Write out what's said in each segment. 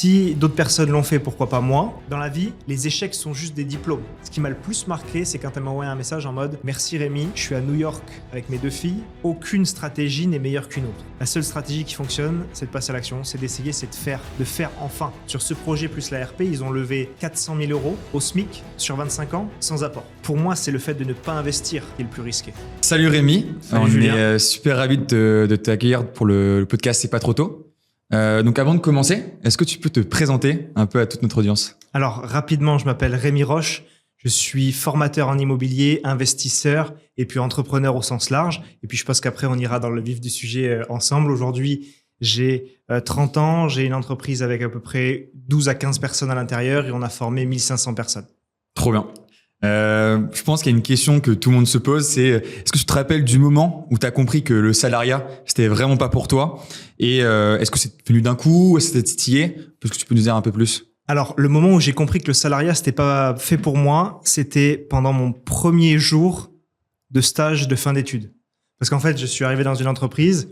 Si d'autres personnes l'ont fait, pourquoi pas moi? Dans la vie, les échecs sont juste des diplômes. Ce qui m'a le plus marqué, c'est quand elle m'a envoyé un message en mode « Merci Rémi, je suis à New York avec mes 2 filles. Aucune stratégie n'est meilleure qu'une autre. La seule stratégie qui fonctionne, c'est de passer à l'action, c'est d'essayer, c'est de faire enfin. Sur ce projet plus la RP, ils ont levé 400 000 € au SMIC sur 25 ans sans apport. Pour moi, c'est le fait de ne pas investir qui est le plus risqué. » Salut Rémi, Salut on Julien. est super ravis de t'accueillir pour le podcast C'est pas trop tôt. Donc avant de commencer, est-ce que tu peux te présenter un peu à toute notre audience? Alors rapidement, je m'appelle Rémi Roche, je suis formateur en immobilier, investisseur et puis entrepreneur au sens large. Et puis je pense qu'après on ira dans le vif du sujet ensemble. Aujourd'hui, j'ai 30 ans, j'ai une entreprise avec à peu près 12 à 15 personnes à l'intérieur et on a formé 1500 personnes. Trop bien. Je pense qu'il y a une question que tout le monde se pose, c'est est-ce que tu te rappelles du moment où tu as compris que le salariat, c'était vraiment pas pour toi? Et est-ce que c'est venu d'un coup? Est-ce que c'était titillé? Est-ce que tu peux nous dire un peu plus? Alors, le moment où j'ai compris que le salariat, c'était pas fait pour moi, c'était pendant mon premier jour de stage de fin d'études. Parce qu'en fait, je suis arrivé dans une entreprise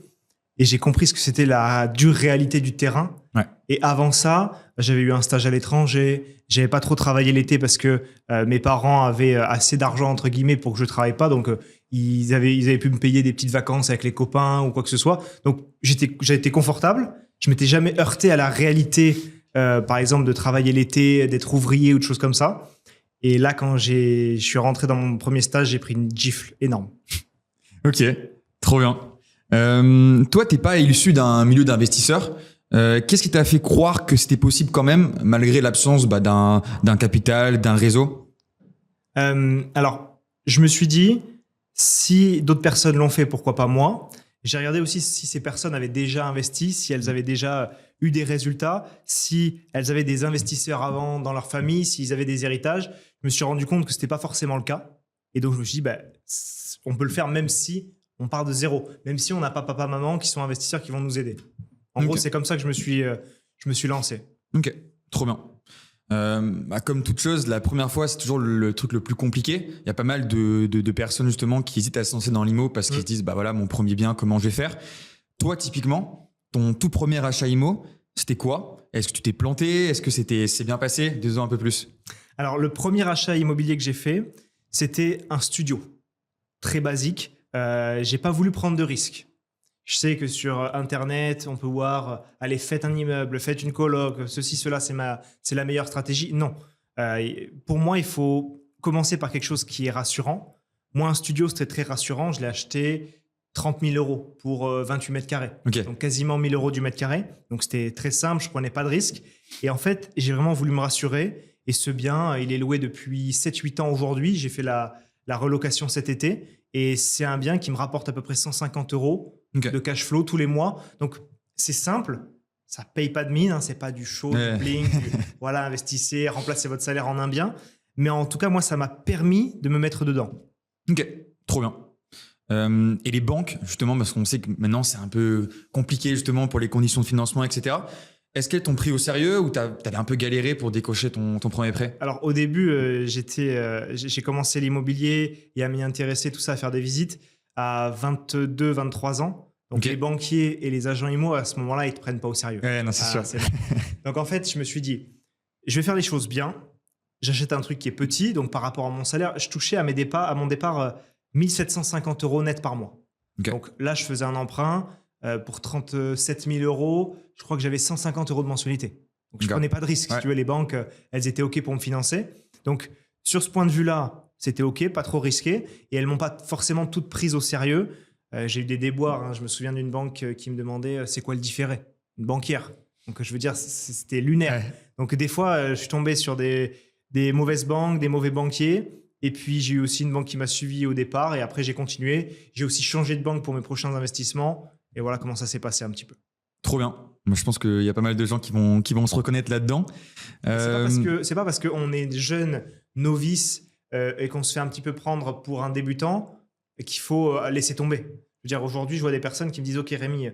et j'ai compris ce que c'était la dure réalité du terrain. Ouais. Et avant ça, j'avais eu un stage à l'étranger. J'avais pas trop travaillé l'été parce que mes parents avaient assez d'argent entre guillemets pour que je travaille pas. Donc ils avaient pu me payer des petites vacances avec les copains ou quoi que ce soit. Donc j'ai été confortable. Je m'étais jamais heurté à la réalité, par exemple de travailler l'été, d'être ouvrier ou de choses comme ça. Et là, quand je suis rentré dans mon premier stage, j'ai pris une gifle énorme. Ok, trop bien. Toi, t'es pas issu d'un milieu d'investisseurs. Qu'est-ce qui t'a fait croire que c'était possible quand même, malgré l'absence d'un capital, d'un réseau? Alors, je me suis dit, si d'autres personnes l'ont fait, pourquoi pas moi? J'ai regardé aussi si ces personnes avaient déjà investi, si elles avaient déjà eu des résultats, si elles avaient des investisseurs avant dans leur famille, s'ils avaient des héritages. Je me suis rendu compte que c'était pas forcément le cas. Et donc, je me suis dit, on peut le faire même si on part de zéro, même si on n'a pas papa, maman qui sont investisseurs qui vont nous aider. En gros, c'est comme ça que je me suis lancé. Ok, trop bien. Comme toute chose, la première fois, c'est toujours le truc le plus compliqué. Il y a pas mal de personnes justement qui hésitent à se lancer dans l'IMO parce qu'ils se disent, voilà, mon premier bien, comment je vais faire? Toi, typiquement, ton tout premier achat IMO, c'était quoi? Est-ce que tu t'es planté? Est-ce que c'est bien passé? Dis-en un peu plus. Alors, le premier achat immobilier que j'ai fait, c'était un studio. Très basique. J'ai pas voulu prendre de risques. Je sais que sur Internet, on peut voir, allez, faites un immeuble, faites une coloc, ceci, cela, c'est la meilleure stratégie. Non. Pour moi, il faut commencer par quelque chose qui est rassurant. Moi, un studio, c'était très rassurant. Je l'ai acheté 30 000 € pour 28 mètres carrés. Okay. Donc, quasiment 1 000 € du mètre carré. Donc, c'était très simple. Je prenais pas de risque. Et en fait, j'ai vraiment voulu me rassurer. Et ce bien, il est loué depuis 7-8 ans aujourd'hui. J'ai fait la relocation cet été. Et c'est un bien qui me rapporte à peu près 150 € de cash flow tous les mois. Donc, c'est simple. Ça paye pas de mine. Hein, c'est pas du show, du bling. Voilà, investissez, remplacez votre salaire en un bien. Mais en tout cas, moi, ça m'a permis de me mettre dedans. Ok, trop bien. Et les banques, justement, parce qu'on sait que maintenant, c'est un peu compliqué justement pour les conditions de financement, etc. Est-ce qu'elles t'ont pris au sérieux ou t'avais un peu galéré pour décocher ton premier prêt? Alors au début, j'ai commencé l'immobilier et à m'y intéresser, tout ça, à faire des visites à 22, 23 ans. Donc les banquiers et les agents IMO, à ce moment-là, ils ne te prennent pas au sérieux. Ouais, non, c'est sûr. Donc en fait, je me suis dit, je vais faire les choses bien. J'achète un truc qui est petit. Donc par rapport à mon salaire, je touchais à mon départ 1750 € net par mois. Okay. Donc là, je faisais un emprunt pour 37 000 €. Je crois que j'avais 150 € de mensualité. Donc, je ne prenais pas de risque. Si tu veux, les banques, elles étaient OK pour me financer. Donc, sur ce point de vue-là, c'était OK, pas trop risqué. Et elles ne m'ont pas forcément toutes prises au sérieux. J'ai eu des déboires. Hein. Je me souviens d'une banque qui me demandait c'est quoi le différé? Une banquière. Donc, je veux dire, c'était lunaire. Ouais. Donc, des fois, je suis tombé sur des mauvaises banques, des mauvais banquiers. Et puis, j'ai eu aussi une banque qui m'a suivi au départ. Et après, j'ai continué. J'ai aussi changé de banque pour mes prochains investissements. Et voilà comment ça s'est passé un petit peu. Trop bien. Moi, je pense qu'il y a pas mal de gens qui vont se reconnaître là-dedans. C'est pas parce qu'on est jeune, novice et qu'on se fait un petit peu prendre pour un débutant qu'il faut laisser tomber. Je veux dire, aujourd'hui, je vois des personnes qui me disent « Ok Rémi,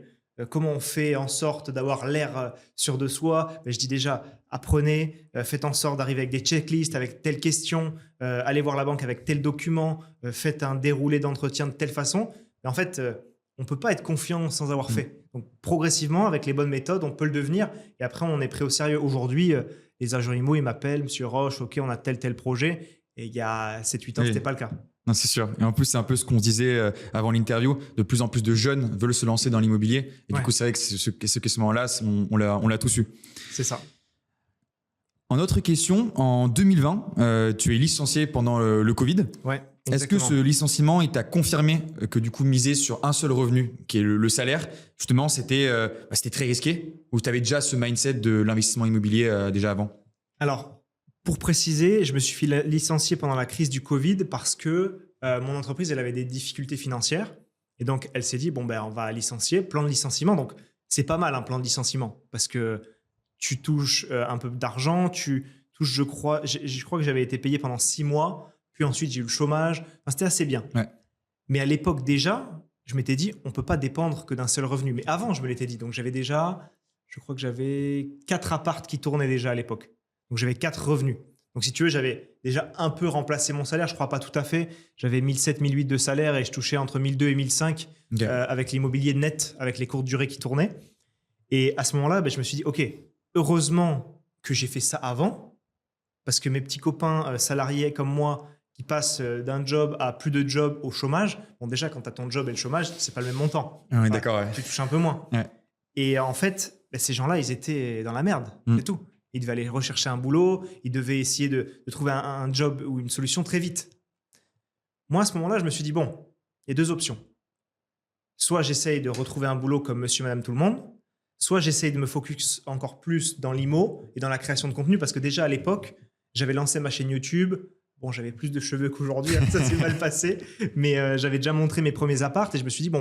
comment on fait en sorte d'avoir l'air sûr de soi ?» Je dis déjà, apprenez, faites en sorte d'arriver avec des checklists, avec telle question, allez voir la banque avec tel document, faites un déroulé d'entretien de telle façon. Et en fait, on ne peut pas être confiant sans avoir fait. Donc, progressivement, avec les bonnes méthodes, on peut le devenir. Et après, on est pris au sérieux. Aujourd'hui, les agents IMO, ils m'appellent, Monsieur Roche, OK, on a tel projet. Et il y a 7-8 ans, ce n'était pas le cas. Non, c'est sûr. Et en plus, c'est un peu ce qu'on se disait avant l'interview. De plus en plus de jeunes veulent se lancer dans l'immobilier. Et du coup, c'est vrai que ce questionnement-là, on l'a tous eu. C'est ça. En autre question, en 2020, tu es licencié pendant le Covid. Ouais. Est-ce que ce licenciement, il t'a confirmé que du coup, miser sur un seul revenu, qui est le salaire, justement, c'était très risqué, ou tu avais déjà ce mindset de l'investissement immobilier déjà avant? Alors, pour préciser, je me suis fait licencier pendant la crise du Covid parce que mon entreprise, elle avait des difficultés financières. Et donc, elle s'est dit, bon, on va licencier, plan de licenciement. Donc, c'est pas mal un plan de licenciement parce que tu touches un peu d'argent, tu touches, je crois que j'avais été payé pendant 6 mois. Puis ensuite, j'ai eu le chômage. Enfin, c'était assez bien. Ouais. Mais à l'époque, déjà, je m'étais dit, on ne peut pas dépendre que d'un seul revenu. Mais avant, je me l'étais dit. Donc, j'avais déjà, je crois que j'avais 4 apparts qui tournaient déjà à l'époque. Donc, j'avais 4 revenus. Donc, si tu veux, j'avais déjà un peu remplacé mon salaire. Je ne crois pas tout à fait. J'avais 1700, 1800 de salaire et je touchais entre 1200 et 1500 avec l'immobilier net, avec les courtes durées qui tournaient. Et à ce moment-là, je me suis dit, OK, heureusement que j'ai fait ça avant parce que mes petits copains salariés comme moi, qui passent d'un job à plus de job au chômage. Bon, déjà, quand tu as ton job et le chômage, c'est pas le même montant. Oui, d'accord. Ouais. Tu touches un peu moins. Ouais. Et en fait, ces gens-là, ils étaient dans la merde. C'est tout. Ils devaient aller rechercher un boulot. Ils devaient essayer de trouver un job ou une solution très vite. Moi, à ce moment-là, je me suis dit, bon, il y a 2 options. Soit j'essaye de retrouver un boulot comme monsieur, madame, tout le monde. Soit j'essaye de me focus encore plus dans l'IMO et dans la création de contenu. Parce que déjà, à l'époque, j'avais lancé ma chaîne YouTube. Bon, j'avais plus de cheveux qu'aujourd'hui, ça s'est mal passé, mais j'avais déjà montré mes premiers apparts et je me suis dit,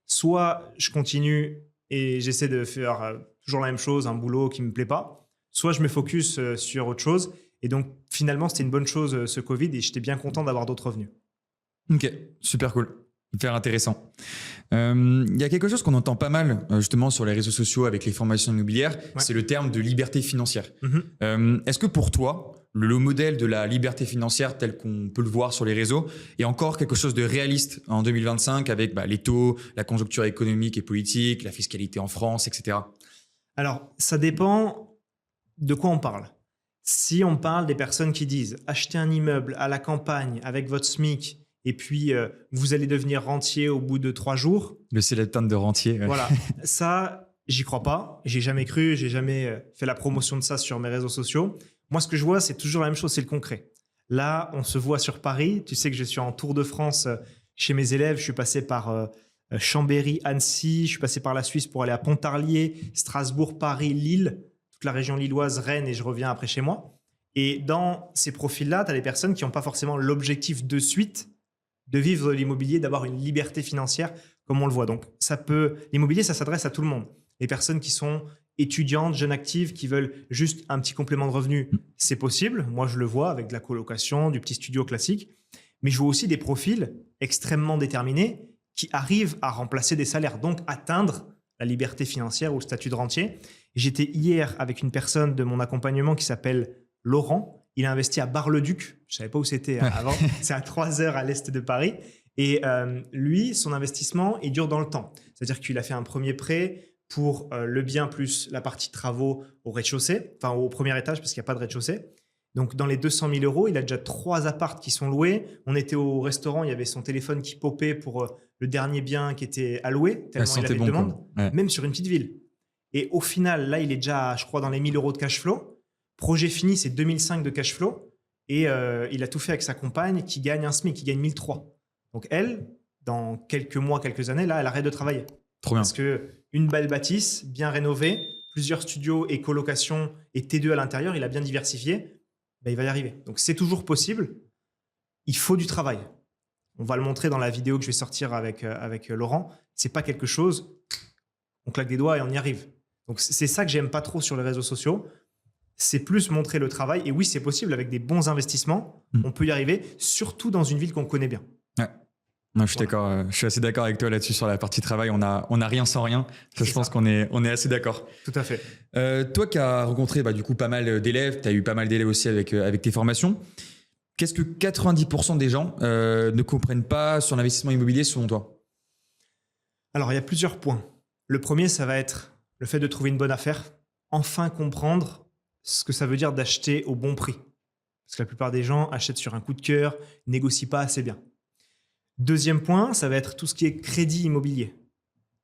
soit je continue et j'essaie de faire toujours la même chose, un boulot qui ne me plaît pas, soit je me focus sur autre chose. Et donc, finalement, c'était une bonne chose ce Covid et j'étais bien content d'avoir d'autres revenus. Ok, super cool. Hyper intéressant. Il y a quelque chose qu'on entend pas mal justement sur les réseaux sociaux avec les formations immobilières, c'est le terme de liberté financière. Est-ce que pour toi, le modèle de la liberté financière tel qu'on peut le voir sur les réseaux est encore quelque chose de réaliste en 2025 avec les taux, la conjoncture économique et politique, la fiscalité en France, etc. Alors, ça dépend de quoi on parle. Si on parle des personnes qui disent « acheter un immeuble à la campagne avec votre SMIC », et puis, vous allez devenir rentier au bout de 3 jours. Le célèbre de rentier. Ouais. Voilà. Ça, j'y crois pas. J'ai jamais cru. J'ai jamais fait la promotion de ça sur mes réseaux sociaux. Moi, ce que je vois, c'est toujours la même chose. C'est le concret. Là, on se voit sur Paris. Tu sais que je suis en Tour de France chez mes élèves. Je suis passé par Chambéry, Annecy. Je suis passé par la Suisse pour aller à Pontarlier, Strasbourg, Paris, Lille, toute la région lilloise, Rennes, et je reviens après chez moi. Et dans ces profils-là, tu as des personnes qui n'ont pas forcément l'objectif de suite de vivre de l'immobilier, d'avoir une liberté financière comme on le voit. Donc, l'immobilier, ça s'adresse à tout le monde. Les personnes qui sont étudiantes, jeunes actives, qui veulent juste un petit complément de revenu, c'est possible. Moi, je le vois avec de la colocation, du petit studio classique. Mais je vois aussi des profils extrêmement déterminés qui arrivent à remplacer des salaires, donc atteindre la liberté financière ou le statut de rentier. J'étais hier avec une personne de mon accompagnement qui s'appelle Laurent. Il a investi à Bar-le-Duc. Je ne savais pas où c'était avant. C'est à 3 heures à l'est de Paris. Et lui, son investissement, il dure dans le temps. C'est-à-dire qu'il a fait un premier prêt pour le bien plus la partie travaux au rez-de-chaussée, enfin au premier étage parce qu'il n'y a pas de rez-de-chaussée. Donc, dans les 200 000 €, il a déjà 3 apparts qui sont loués. On était au restaurant, il y avait son téléphone qui popait pour le dernier bien qui était alloué, tellement il avait de demande, même sur une petite ville. Et au final, là, il est déjà, je crois, dans les 1 000 € de cash flow. Projet fini, c'est 2005 de cash flow. Et il a tout fait avec sa compagne qui gagne un SMIC, qui gagne 1003. Donc elle, dans quelques mois, quelques années, là, elle arrête de travailler. Trop bien. Parce qu'une belle bâtisse, bien rénovée, plusieurs studios et colocations et T2 à l'intérieur, il a bien diversifié, il va y arriver. Donc c'est toujours possible. Il faut du travail. On va le montrer dans la vidéo que je vais sortir avec Laurent. C'est pas quelque chose, on claque des doigts et on y arrive. Donc c'est ça que j'aime pas trop sur les réseaux sociaux. C'est plus montrer le travail. Et oui, c'est possible avec des bons investissements. On peut y arriver, surtout dans une ville qu'on connaît bien. Ouais. Non, je suis d'accord. Je suis assez d'accord avec toi là-dessus sur la partie travail. On a rien sans rien. Ça, je pense qu'on est assez d'accord. Tout à fait. Toi qui as rencontré du coup pas mal d'élèves, tu as eu pas mal d'élèves aussi avec tes formations. Qu'est-ce que 90% des gens ne comprennent pas sur l'investissement immobilier selon toi ? Alors, il y a plusieurs points. Le premier, ça va être le fait de trouver une bonne affaire. Enfin comprendre ce que ça veut dire d'acheter au bon prix. Parce que la plupart des gens achètent sur un coup de cœur, négocient pas assez bien. Deuxième point, ça va être tout ce qui est crédit immobilier.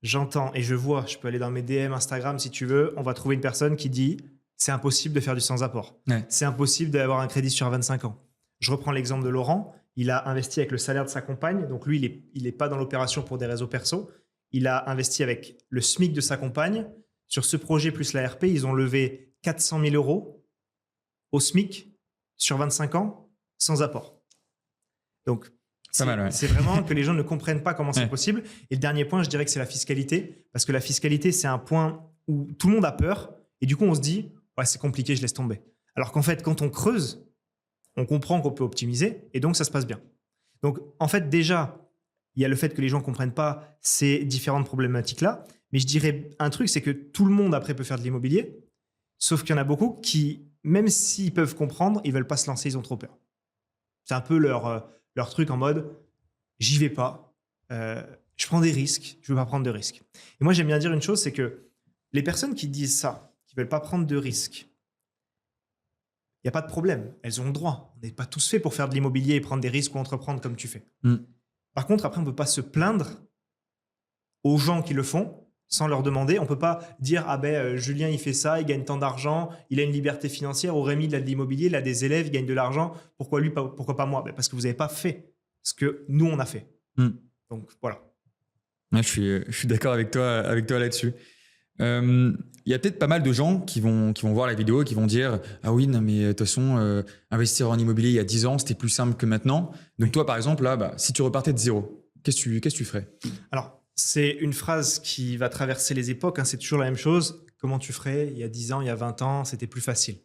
J'entends et je vois, je peux aller dans mes DM Instagram si tu veux, on va trouver une personne qui dit « c'est impossible de faire du sans-apport. Ouais. C'est impossible d'avoir un crédit sur 25 ans. » Je reprends l'exemple de Laurent. Il a investi avec le salaire de sa compagne. Donc lui, il n'est pas dans l'opération pour des réseaux perso. Il a investi avec le SMIC de sa compagne. Sur ce projet plus la RP, ils ont levé 400 000 € au SMIC sur 25 ans sans apport. Donc, c'est vraiment que les gens ne comprennent pas comment c'est possible. Et le dernier point, je dirais que c'est la fiscalité. Parce que la fiscalité, c'est un point où tout le monde a peur. Et du coup, on se dit, ouais, c'est compliqué, je laisse tomber. Alors qu'en fait, quand on creuse, on comprend qu'on peut optimiser. Et donc, ça se passe bien. Donc, en fait, déjà, il y a le fait que les gens ne comprennent pas ces différentes problématiques-là. Mais je dirais un truc, c'est que tout le monde, après, peut faire de l'immobilier. Sauf qu'il y en a beaucoup qui, même s'ils peuvent comprendre, ils ne veulent pas se lancer, ils ont trop peur. C'est un peu leur truc en mode « j'y vais pas, je prends des risques, je ne veux pas prendre de risques ». Et moi, j'aime bien dire une chose, c'est que les personnes qui disent ça, qui ne veulent pas prendre de risques, il n'y a pas de problème, elles ont le droit. On n'est pas tous faits pour faire de l'immobilier et prendre des risques ou entreprendre comme tu fais. Par contre, après, on ne peut pas se plaindre aux gens qui le font sans leur demander. On ne peut pas dire « ah ben Julien, il fait ça, il gagne tant d'argent, il a une liberté financière, ou Rémi, il a de l'immobilier, il a des élèves, il gagne de l'argent, pourquoi lui, pourquoi pas moi ?» Parce que vous n'avez pas fait ce que nous, on a fait. Donc, voilà. Ouais, je suis d'accord avec toi là-dessus. Il y a peut-être pas mal de gens qui vont voir la vidéo et qui vont dire « ah oui, non mais de toute façon, investir en immobilier il y a 10 ans, c'était plus simple que maintenant. » Donc toi, par exemple, là, si tu repartais de zéro, qu'est-ce que tu ferais? Alors, c'est une phrase qui va traverser les époques, hein, c'est toujours la même chose. Comment tu ferais il y a 10 ans, il y a 20 ans, c'était plus facile.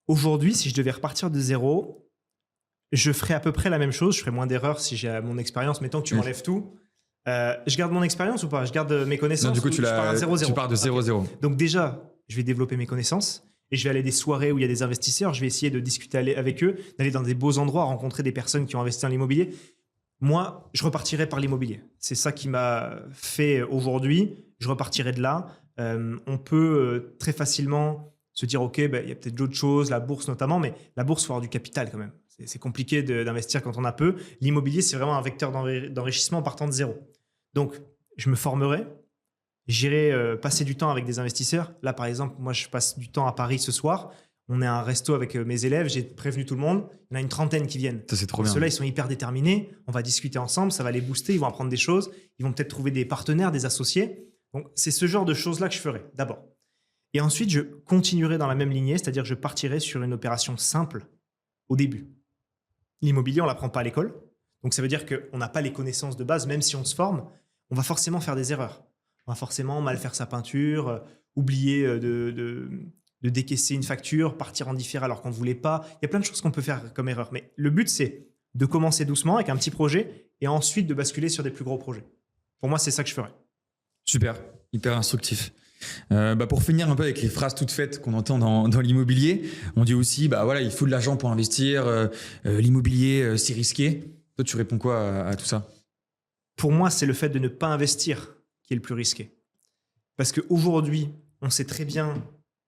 Aujourd'hui, si je devais repartir de zéro, je ferais à peu près la même chose. Je ferais moins d'erreurs si j'ai mon expérience. Mais tant que tu m'enlèves tout, je garde mon expérience ou pas? Je garde mes connaissances? Non, du coup, tu pars de 0-0. Tu pars de 0-0. Okay. Donc déjà, je vais développer mes connaissances et je vais aller à des soirées où il y a des investisseurs. Je vais essayer de discuter avec eux, d'aller dans des beaux endroits, rencontrer des personnes qui ont investi dans l'immobilier. Moi, je repartirai par l'immobilier. C'est ça qui m'a fait aujourd'hui. Je repartirai de là. On peut très facilement se dire, OK, il y a peut-être d'autres choses, la bourse notamment, mais la bourse, il faut avoir du capital quand même. C'est compliqué d'investir quand on a peu. L'immobilier, c'est vraiment un vecteur d'enrichissement en partant de zéro. Donc, je me formerai. J'irai passer du temps avec des investisseurs. Là, par exemple, moi, je passe du temps à Paris ce soir. On est à un resto avec mes élèves, j'ai prévenu tout le monde. Il y en a une trentaine qui viennent. Ça, c'est trop bien. Ceux-là, ils sont hyper déterminés. On va discuter ensemble, ça va les booster, ils vont apprendre des choses. Ils vont peut-être trouver des partenaires, des associés. Donc, c'est ce genre de choses-là que je ferai, d'abord. Et ensuite, je continuerai dans la même lignée, c'est-à-dire que je partirai sur une opération simple au début. L'immobilier, on ne l'apprend pas à l'école. Donc, ça veut dire qu'on n'a pas les connaissances de base, même si on se forme, on va forcément faire des erreurs. On va forcément mal faire sa peinture, oublier de décaisser une facture, partir en différé alors qu'on ne voulait pas. Il y a plein de choses qu'on peut faire comme erreur. Mais le but, c'est de commencer doucement avec un petit projet et ensuite de basculer sur des plus gros projets. Pour moi, c'est ça que je ferais. Super, hyper instructif. Pour finir un peu avec les phrases toutes faites qu'on entend dans l'immobilier, on dit aussi voilà, il faut de l'argent pour investir, l'immobilier, c'est risqué. Toi, tu réponds quoi à tout ça? Pour moi, c'est le fait de ne pas investir qui est le plus risqué. Parce qu'aujourd'hui, on sait très bien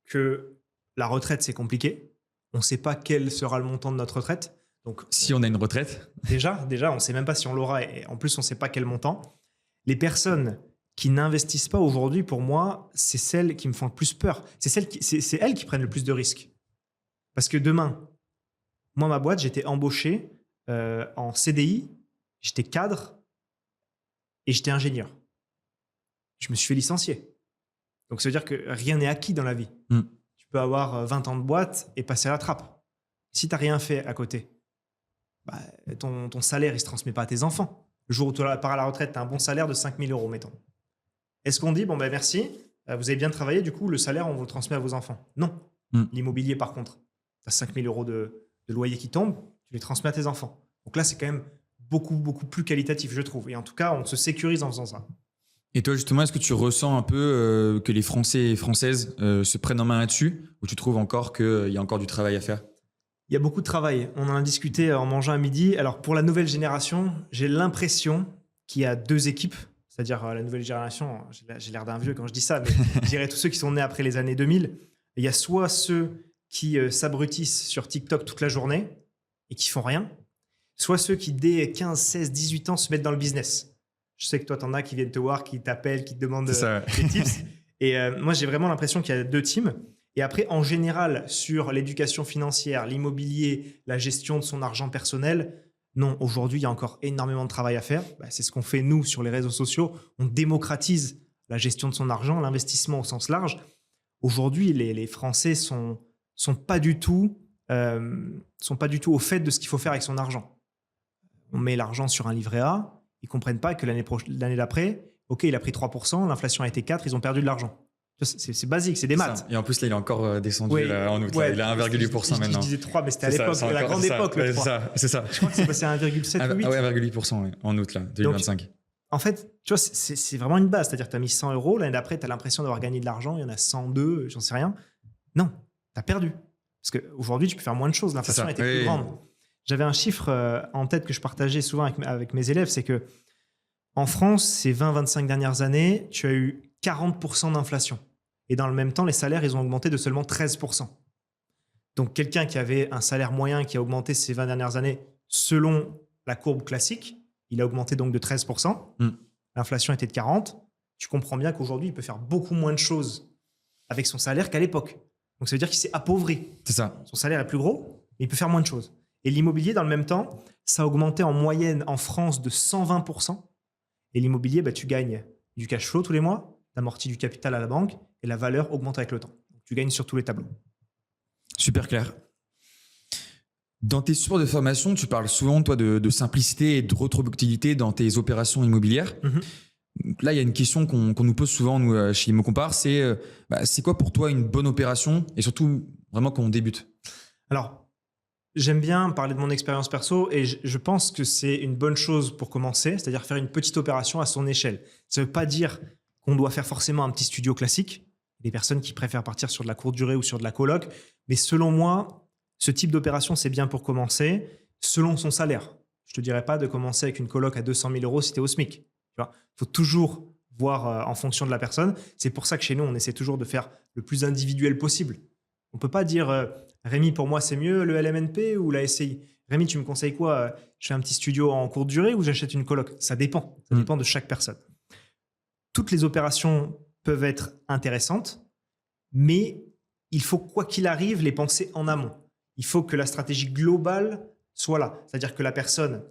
que la retraite, c'est compliqué. On ne sait pas quel sera le montant de notre retraite. Donc, si on a une retraite. Déjà, on ne sait même pas si on l'aura. Et en plus, on ne sait pas quel montant. Les personnes qui n'investissent pas aujourd'hui, pour moi, c'est celles qui me font le plus peur. C'est elles qui prennent le plus de risques. Parce que demain, moi, ma boîte, j'étais embauché en CDI, j'étais cadre et j'étais ingénieur. Je me suis fait licencier. Donc, ça veut dire que rien n'est acquis dans la vie. Tu peux avoir 20 ans de boîte et passer à la trappe. Si tu n'as rien fait à côté, ton salaire, il ne se transmet pas à tes enfants. Le jour où tu pars à la retraite, tu as un bon salaire de 5 000 €, mettons. Est-ce qu'on dit, merci, vous avez bien travaillé, du coup, le salaire, on vous le transmet à vos enfants? Non. L'immobilier, par contre, tu as 5 000 € de loyer qui tombent, tu les transmets à tes enfants. Donc là, c'est quand même beaucoup, beaucoup plus qualitatif, je trouve. Et en tout cas, on se sécurise en faisant ça. Et toi, justement, est-ce que tu ressens un peu que les Français et Françaises se prennent en main là-dessus, ou tu trouves encore qu'il y a encore du travail à faire? Il y a beaucoup de travail. On en a discuté en mangeant à midi. Alors, pour la nouvelle génération, j'ai l'impression qu'il y a deux équipes. c'est-à-dire la nouvelle génération, j'ai l'air d'un vieux quand je dis ça, mais je dirais tous ceux qui sont nés après les années 2000, il y a soit ceux qui s'abrutissent sur TikTok toute la journée et qui font rien, soit ceux qui, dès 15, 16, 18 ans, se mettent dans le business. Je sais que toi, t'en as qui viennent te voir, qui t'appellent, qui te demandent des tips. Et moi, j'ai vraiment l'impression qu'il y a 2 teams. Et après, en général, sur l'éducation financière, l'immobilier, la gestion de son argent personnel, non, aujourd'hui, il y a encore énormément de travail à faire. C'est ce qu'on fait, nous, sur les réseaux sociaux. On démocratise la gestion de son argent, l'investissement au sens large. Aujourd'hui, les Français sont pas du tout au fait de ce qu'il faut faire avec son argent. On met l'argent sur un livret A, ils comprennent pas que l'année d'après, ok, il a pris 3%, l'inflation a été 4%, ils ont perdu de l'argent. C'est basique, c'est des maths. Et en plus, là, il est encore descendu en août. Il a 1,8% maintenant. Je disais 3, mais c'était à l'époque, la grande époque, le 3. C'est ça. Je crois que c'est passé à 1,7 ou 8. Ah ouais, 1,8% en août, là, 2025. Donc, en fait, tu vois, c'est vraiment une base. C'est-à-dire que tu as mis 100 €, l'année d'après, tu as l'impression d'avoir gagné de l'argent, il y en a 102, j'en sais rien. Non, tu as perdu. Parce qu'aujourd'hui, tu peux faire moins de choses. L'inflation était plus grande. J'avais un chiffre en tête que je partageais souvent avec mes élèves, c'est que en France, ces 20-25 dernières années, tu as eu 40% d'inflation. Et dans le même temps, les salaires, ils ont augmenté de seulement 13%. Donc, quelqu'un qui avait un salaire moyen qui a augmenté ces 20 dernières années, selon la courbe classique, il a augmenté donc de 13%. L'inflation était de 40%. Tu comprends bien qu'aujourd'hui, il peut faire beaucoup moins de choses avec son salaire qu'à l'époque. Donc, ça veut dire qu'il s'est appauvri. C'est ça. Son salaire est plus gros, mais il peut faire moins de choses. Et l'immobilier, dans le même temps, ça a augmenté en moyenne en France de 120%. Et l'immobilier, tu gagnes du cash flow tous les mois, tu amortis du capital à la banque et la valeur augmente avec le temps. Donc, tu gagnes sur tous les tableaux. Super clair. Dans tes supports de formation, tu parles souvent, toi, de simplicité et de reproductibilité dans tes opérations immobilières. Donc là, il y a une question qu'on nous pose souvent, nous, chez ImmoCompare, c'est quoi pour toi une bonne opération et surtout, vraiment, quand on débute? Alors, j'aime bien parler de mon expérience perso et je pense que c'est une bonne chose pour commencer, c'est-à-dire faire une petite opération à son échelle. Ça ne veut pas dire qu'on doit faire forcément un petit studio classique. Il y a des personnes qui préfèrent partir sur de la courte durée ou sur de la coloc. Mais selon moi, ce type d'opération, c'est bien pour commencer selon son salaire. Je ne te dirais pas de commencer avec une coloc à 200 000 € si tu es au SMIC. Il faut toujours voir en fonction de la personne. C'est pour ça que chez nous, on essaie toujours de faire le plus individuel possible. On ne peut pas dire Rémi, pour moi, c'est mieux le LMNP ou la SCI. Rémi, tu me conseilles quoi? Je fais un petit studio en courte durée ou j'achète une coloc? Ça dépend. Ça dépend de chaque personne. Toutes les opérations peuvent être intéressantes, mais il faut, quoi qu'il arrive, les penser en amont. Il faut que la stratégie globale soit là. C'est-à-dire que la personne,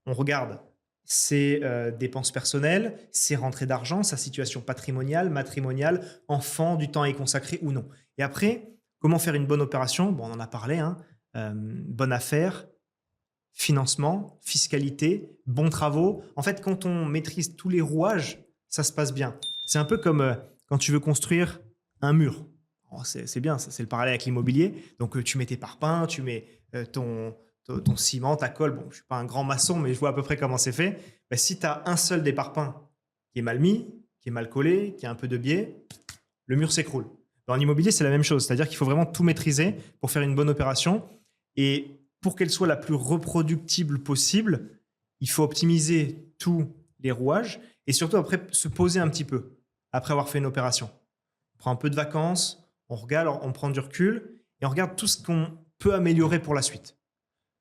on regarde ses dépenses personnelles, ses rentrées d'argent, sa situation patrimoniale, matrimoniale, enfant, du temps à y consacrer ou non. Et après, comment faire une bonne opération? On en a parlé, bonne affaire, financement, fiscalité, bons travaux. En fait, quand on maîtrise tous les rouages, ça se passe bien. C'est un peu comme quand tu veux construire un mur. C'est bien, ça, c'est le parallèle avec l'immobilier. Donc, tu mets tes parpaings, tu mets ton ciment, ta colle. Bon, je ne suis pas un grand maçon, mais je vois à peu près comment c'est fait. Si tu as un seul des parpaings qui est mal mis, qui est mal collé, qui a un peu de biais, le mur s'écroule. En immobilier, c'est la même chose. C'est-à-dire qu'il faut vraiment tout maîtriser pour faire une bonne opération. Et pour qu'elle soit la plus reproductible possible, il faut optimiser tous les rouages et surtout après se poser un petit peu après avoir fait une opération. On prend un peu de vacances, on regarde, on prend du recul et on regarde tout ce qu'on peut améliorer pour la suite.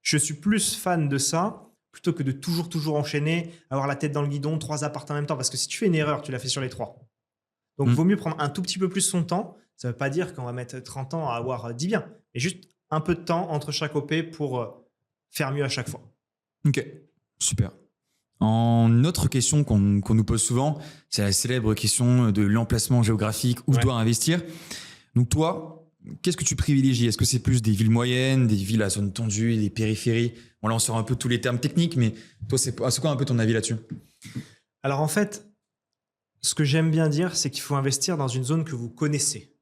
Je suis plus fan de ça plutôt que de toujours enchaîner, avoir la tête dans le guidon, 3 apparts en même temps. Parce que si tu fais une erreur, tu l'as fait sur les 3. Donc, il vaut mieux prendre un tout petit peu plus son temps. Ça ne veut pas dire qu'on va mettre 30 ans à avoir 10 biens, mais juste un peu de temps entre chaque OP pour faire mieux à chaque fois. Ok, super. En autre question qu'on nous pose souvent, c'est la célèbre question de l'emplacement géographique, où je dois investir. Donc toi, qu'est-ce que tu privilégies? Est-ce que c'est plus des villes moyennes, des villes à zone tendue, des périphéries? Bon, là, on sort un peu tous les termes techniques, mais toi, c'est quoi un peu ton avis là-dessus? Alors en fait, ce que j'aime bien dire, c'est qu'il faut investir dans une zone que vous connaissez.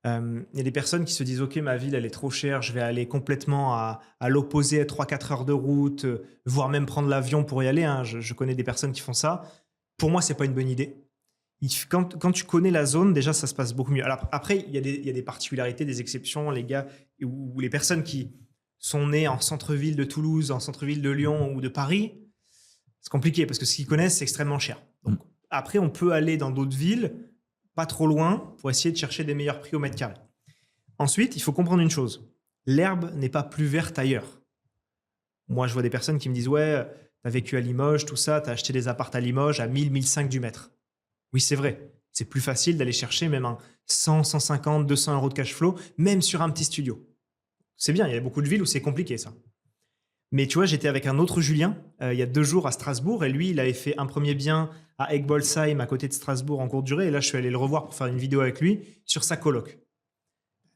Il y a des personnes qui se disent « Ok, ma ville, elle est trop chère, je vais aller complètement à l'opposé, à 3-4 heures de route, voire même prendre l'avion pour y aller. » Je connais des personnes qui font ça. Pour moi, ce n'est pas une bonne idée. Quand tu connais la zone, déjà, ça se passe beaucoup mieux. Alors, après, il y a des particularités, des exceptions, les gars, ou les personnes qui sont nées en centre-ville de Toulouse, en centre-ville de Lyon ou de Paris. C'est compliqué parce que ce qu'ils connaissent, c'est extrêmement cher. Donc, après, on peut aller dans d'autres villes, pas trop loin, pour essayer de chercher des meilleurs prix au mètre carré. Ensuite, il faut comprendre une chose. L'herbe n'est pas plus verte ailleurs. Moi, je vois des personnes qui me disent « Ouais, tu as vécu à Limoges, tout ça, tu as acheté des apparts à Limoges à 1000, 1500 du mètre. » Oui, c'est vrai. C'est plus facile d'aller chercher même un 100, 150, 200 € de cash flow, même sur un petit studio. C'est bien, il y a beaucoup de villes où c'est compliqué, ça. Mais tu vois, j'étais avec un autre Julien il y a 2 jours à Strasbourg et lui, il avait fait un premier bien à Egbolsheim, à côté de Strasbourg, en courte durée. Et là, je suis allé le revoir pour faire une vidéo avec lui sur sa coloc.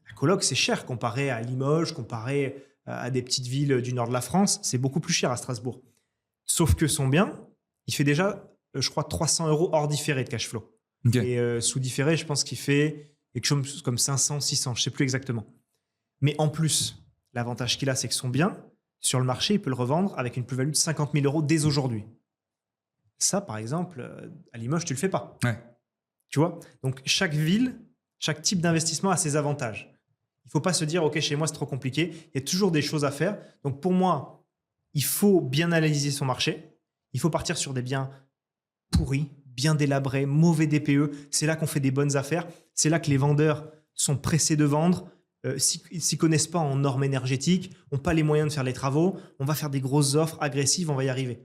La coloc, c'est cher comparé à Limoges, comparé à des petites villes du nord de la France. C'est beaucoup plus cher à Strasbourg. Sauf que son bien, il fait déjà, je crois, 300 € hors différé de cash flow. Okay. Et sous différé, je pense qu'il fait quelque chose comme 500, 600, je ne sais plus exactement. Mais en plus, l'avantage qu'il a, c'est que son bien, sur le marché, il peut le revendre avec une plus-value de 50 000 € dès aujourd'hui. Ça, par exemple, à Limoges, tu ne le fais pas. Ouais. Tu vois ? Donc, chaque ville, chaque type d'investissement a ses avantages. Il ne faut pas se dire « Ok, chez moi, c'est trop compliqué ». Il y a toujours des choses à faire. Donc, pour moi, il faut bien analyser son marché. Il faut partir sur des biens pourris, bien délabrés, mauvais DPE. C'est là qu'on fait des bonnes affaires. C'est là que les vendeurs sont pressés de vendre. S'y connaissent pas en normes énergétiques, n'ont pas les moyens de faire les travaux, on va faire des grosses offres agressives, on va y arriver.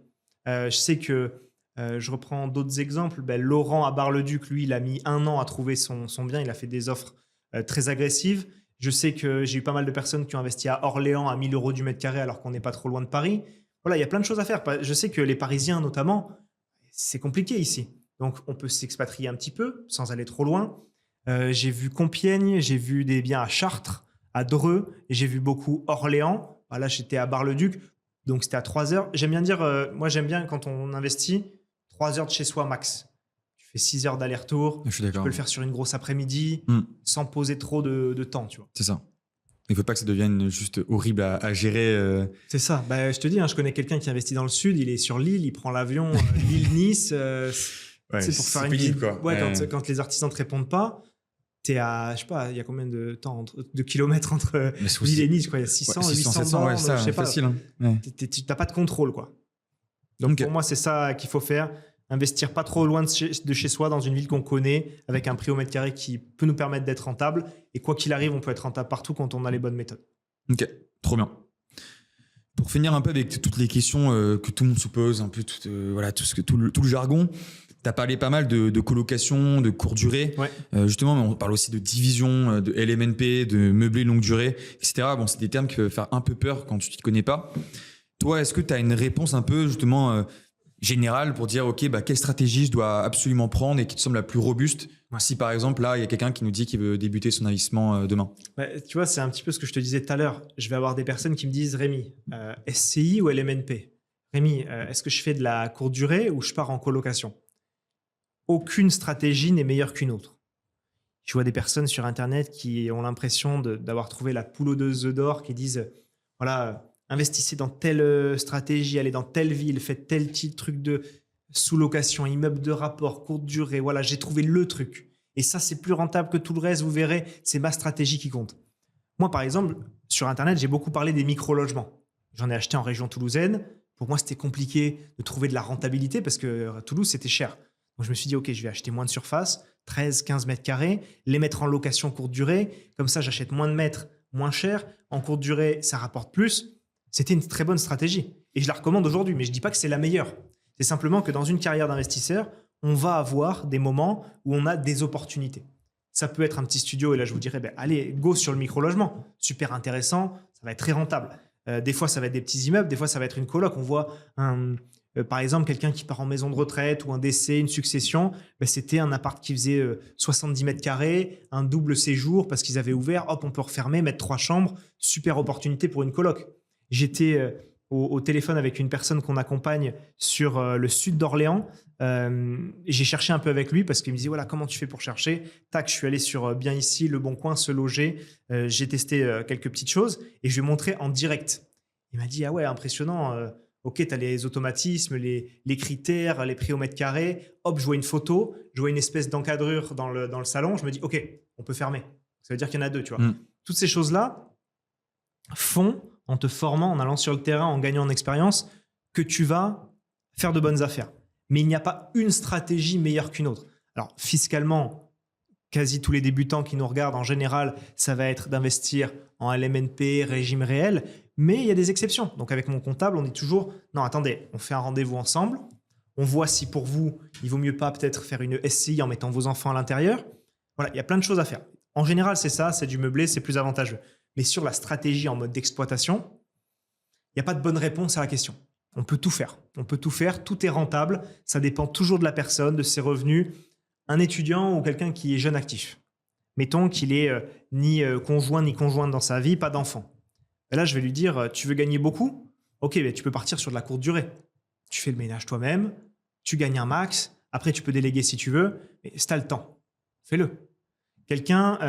Je sais que, je reprends d'autres exemples, Laurent à Bar-le-Duc, lui, il a mis 1 an à trouver son bien, il a fait des offres très agressives. Je sais que j'ai eu pas mal de personnes qui ont investi à Orléans à 1 000 € du mètre carré alors qu'on n'est pas trop loin de Paris. Voilà, il y a plein de choses à faire. Je sais que les Parisiens notamment, c'est compliqué ici. Donc on peut s'expatrier un petit peu sans aller trop loin. J'ai vu Compiègne, j'ai vu des biens à Chartres, à Dreux, et j'ai vu beaucoup Orléans. Là, j'étais à Bar-le-Duc, donc c'était à 3 heures. J'aime bien dire, moi j'aime bien quand on investit, 3 heures de chez soi max. Tu fais 6 heures d'aller-retour, tu peux le faire sur une grosse après-midi, sans poser trop de temps. Tu vois. C'est ça. Il ne faut pas que ça devienne juste horrible à gérer. C'est ça. Je te dis, je connais quelqu'un qui investit dans le sud, il est sur l'île, il prend l'avion, Lille-Nice. C'est pour faire une pénible, quoi. Quand les artisans ne te répondent pas, t'es à, je sais pas, il y a combien de kilomètres entre Lille et Nice, quoi. Il y a 600, 800 bornes, ça, je sais pas. Facile. Hein. Ouais. Tu n'as pas de contrôle, quoi. Donc, pour moi, c'est ça qu'il faut faire. Investir pas trop loin de chez soi, dans une ville qu'on connaît, avec un prix au mètre carré qui peut nous permettre d'être rentable. Et quoi qu'il arrive, on peut être rentable partout quand on a les bonnes méthodes. Ok, trop bien. Pour finir un peu avec toutes les questions que tout le monde se pose, un peu tout le jargon, tu as parlé pas mal de colocation, de courte durée. Ouais. Justement, on parle aussi de division, de LMNP, de meublé longue durée, etc. Bon, c'est des termes qui peuvent faire un peu peur quand tu ne t'y connais pas. Toi, est-ce que tu as une réponse un peu justement générale pour dire ok, quelle stratégie je dois absolument prendre et qui te semble la plus robuste si par exemple là il y a quelqu'un qui nous dit qu'il veut débuter son investissement demain? Tu vois, c'est un petit peu ce que je te disais tout à l'heure. Je vais avoir des personnes qui me disent Rémi, SCI ou LMNP? Rémi, est-ce que je fais de la courte durée ou je pars en colocation? Aucune stratégie n'est meilleure qu'une autre. Je vois des personnes sur Internet qui ont l'impression d'avoir trouvé la poule aux 2 œufs d'or, qui disent voilà, investissez dans telle stratégie, allez dans telle ville, faites tel petit truc de sous-location, immeuble de rapport, courte durée. Voilà, j'ai trouvé le truc. Et ça, c'est plus rentable que tout le reste. Vous verrez, c'est ma stratégie qui compte. Moi, par exemple, sur Internet, j'ai beaucoup parlé des micro-logements. J'en ai acheté en région toulousaine. Pour moi, c'était compliqué de trouver de la rentabilité parce que à Toulouse, c'était cher. Donc, je me suis dit, OK, je vais acheter moins de surface, 13, 15 mètres carrés, les mettre en location courte durée. Comme ça, j'achète moins de mètres, moins cher. En courte durée, ça rapporte plus. C'était une très bonne stratégie. Et je la recommande aujourd'hui, mais je ne dis pas que c'est la meilleure. C'est simplement que dans une carrière d'investisseur, on va avoir des moments où on a des opportunités. Ça peut être un petit studio, et là, je vous dirais, allez, go sur le micro-logement. Super intéressant, ça va être très rentable. Des fois, ça va être des petits immeubles, des fois, ça va être une coloc. On voit par exemple, quelqu'un qui part en maison de retraite ou un décès, une succession, c'était un appart qui faisait 70 mètres carrés, un double séjour parce qu'ils avaient ouvert, hop, on peut refermer, mettre 3 chambres, super opportunité pour une coloc. J'étais au téléphone avec une personne qu'on accompagne sur le sud d'Orléans. J'ai cherché un peu avec lui parce qu'il me disait, voilà, comment tu fais pour chercher? Tac, je suis allé sur Bien Ici, Le Bon Coin, Se Loger. J'ai testé quelques petites choses et je lui ai montré en direct. Il m'a dit, ah ouais, impressionnant. OK, tu as les automatismes, les critères, les prix au mètre carré. Hop, je vois une photo, je vois une espèce d'encadrure dans le salon. Je me dis, OK, on peut fermer. Ça veut dire qu'il y en a 2, tu vois. Toutes ces choses-là font, en te formant, en allant sur le terrain, en gagnant en expérience, que tu vas faire de bonnes affaires. mais il n'y a pas une stratégie meilleure qu'une autre. Alors, fiscalement, quasi tous les débutants qui nous regardent, en général, ça va être d'investir en LMNP, régime réel, mais il y a des exceptions. Donc, avec mon comptable, on dit toujours, non, attendez, on fait un rendez-vous ensemble, on voit si pour vous, il vaut mieux pas peut-être faire une SCI en mettant vos enfants à l'intérieur. Voilà, il y a plein de choses à faire. En général, c'est ça, c'est du meublé, c'est plus avantageux. Mais sur la stratégie en mode d'exploitation, il n'y a pas de bonne réponse à la question. On peut tout faire. On peut tout faire, tout est rentable. Ça dépend toujours de la personne, de ses revenus. Un étudiant ou quelqu'un qui est jeune actif. Mettons qu'il est ni conjoint ni conjointe dans sa vie, pas d'enfant. Et là, je vais lui dire, tu veux gagner beaucoup? Ok, tu peux partir sur de la courte durée. Tu fais le ménage toi-même, tu gagnes un max, après tu peux déléguer si tu veux, mais si tu as le temps, fais-le. Quelqu'un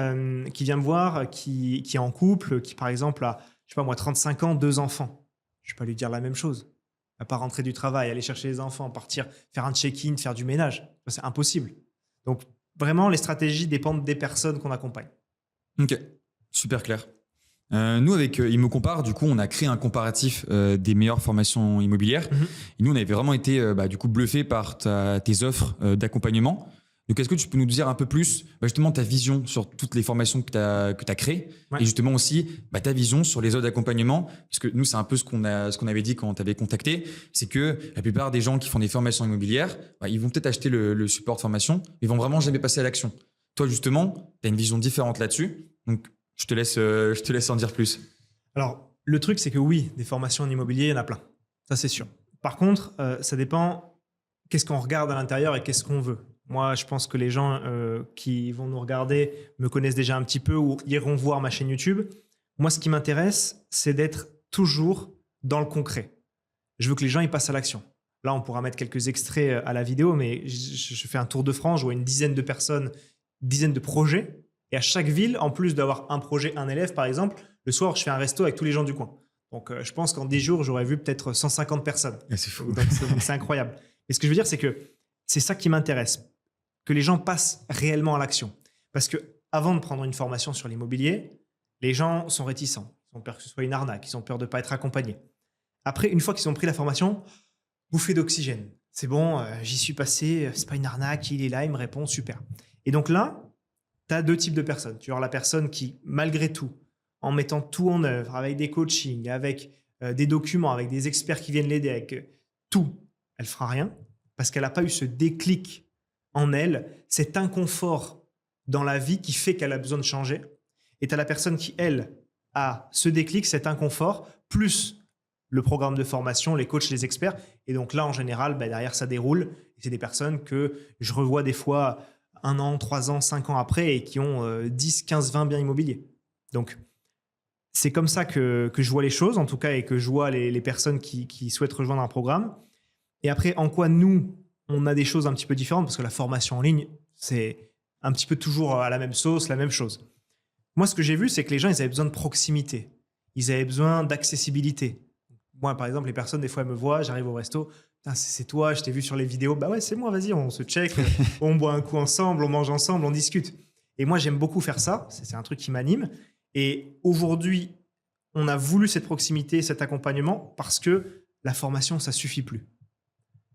qui vient me voir, qui est en couple, qui par exemple a, je sais pas moi, 35 ans, 2 enfants, je ne vais pas lui dire la même chose. Il va pas rentrer du travail, aller chercher les enfants, partir, faire un check-in, faire du ménage. C'est impossible. Donc vraiment, les stratégies dépendent des personnes qu'on accompagne. Ok, super clair. Nous, avec ImmoCompare, du coup, on a créé un comparatif des meilleures formations immobilières. Et nous, on avait vraiment été du coup bluffés par tes offres d'accompagnement. Donc, est-ce que tu peux nous dire un peu plus justement ta vision sur toutes les formations que tu as créées et justement aussi ta vision sur les offres d'accompagnement? Parce que nous, c'est un peu ce qu'on avait dit quand on t'avait contacté, c'est que la plupart des gens qui font des formations immobilières, ils vont peut-être acheter le support de formation, mais ils vont vraiment jamais passer à l'action. Toi, justement, tu as une vision différente là-dessus. Donc, je te laisse en dire plus. Alors, le truc, c'est que oui, des formations en immobilier, il y en a plein. Ça, c'est sûr. Par contre, ça dépend qu'est-ce qu'on regarde à l'intérieur et qu'est-ce qu'on veut. Moi, je pense que les gens qui vont nous regarder me connaissent déjà un petit peu ou iront voir ma chaîne YouTube. Moi, ce qui m'intéresse, c'est d'être toujours dans le concret. Je veux que les gens ils passent à l'action. Là, on pourra mettre quelques extraits à la vidéo, mais je fais un tour de France, je vois une dizaine de personnes, une dizaine de projets. Et à chaque ville, en plus d'avoir un projet, un élève, par exemple, le soir, je fais un resto avec tous les gens du coin. Donc, je pense qu'en 10 jours, j'aurais vu peut-être 150 personnes. Et c'est fou. Donc, c'est incroyable. Et ce que je veux dire, c'est que c'est ça qui m'intéresse, que les gens passent réellement à l'action. Parce que avant de prendre une formation sur l'immobilier, les gens sont réticents. Ils ont peur que ce soit une arnaque. Ils ont peur de ne pas être accompagnés. Après, une fois qu'ils ont pris la formation, bouffée d'oxygène. C'est bon, j'y suis passé, c'est pas une arnaque, il est là, il me répond, super. Et donc là, tu as 2 types de personnes. Tu as la personne qui, malgré tout, en mettant tout en œuvre, avec des coachings, avec des documents, avec des experts qui viennent l'aider, avec tout, elle fera rien parce qu'elle n'a pas eu ce déclic en elle, cet inconfort dans la vie qui fait qu'elle a besoin de changer. Et tu as la personne qui, elle, a ce déclic, cet inconfort, plus le programme de formation, les coachs, les experts. Et donc là, en général, derrière, ça déroule. Et c'est des personnes que je revois des fois 1 an, 3 ans, 5 ans après et qui ont 10, 15, 20 biens immobiliers. Donc, c'est comme ça que je vois les choses, en tout cas, et que je vois les personnes qui souhaitent rejoindre un programme. Et après, en quoi nous, on a des choses un petit peu différentes, parce que la formation en ligne, c'est un petit peu toujours à la même sauce, la même chose. Moi, ce que j'ai vu, c'est que les gens, ils avaient besoin de proximité. Ils avaient besoin d'accessibilité. Moi, par exemple, les personnes, des fois, elles me voient, j'arrive au resto, c'est toi, je t'ai vu sur les vidéos. Bah ouais, c'est moi, vas-y, on se check, on boit un coup ensemble, on mange ensemble, on discute. Et moi, j'aime beaucoup faire ça. C'est un truc qui m'anime. Et aujourd'hui, on a voulu cette proximité, cet accompagnement, parce que la formation, ça suffit plus.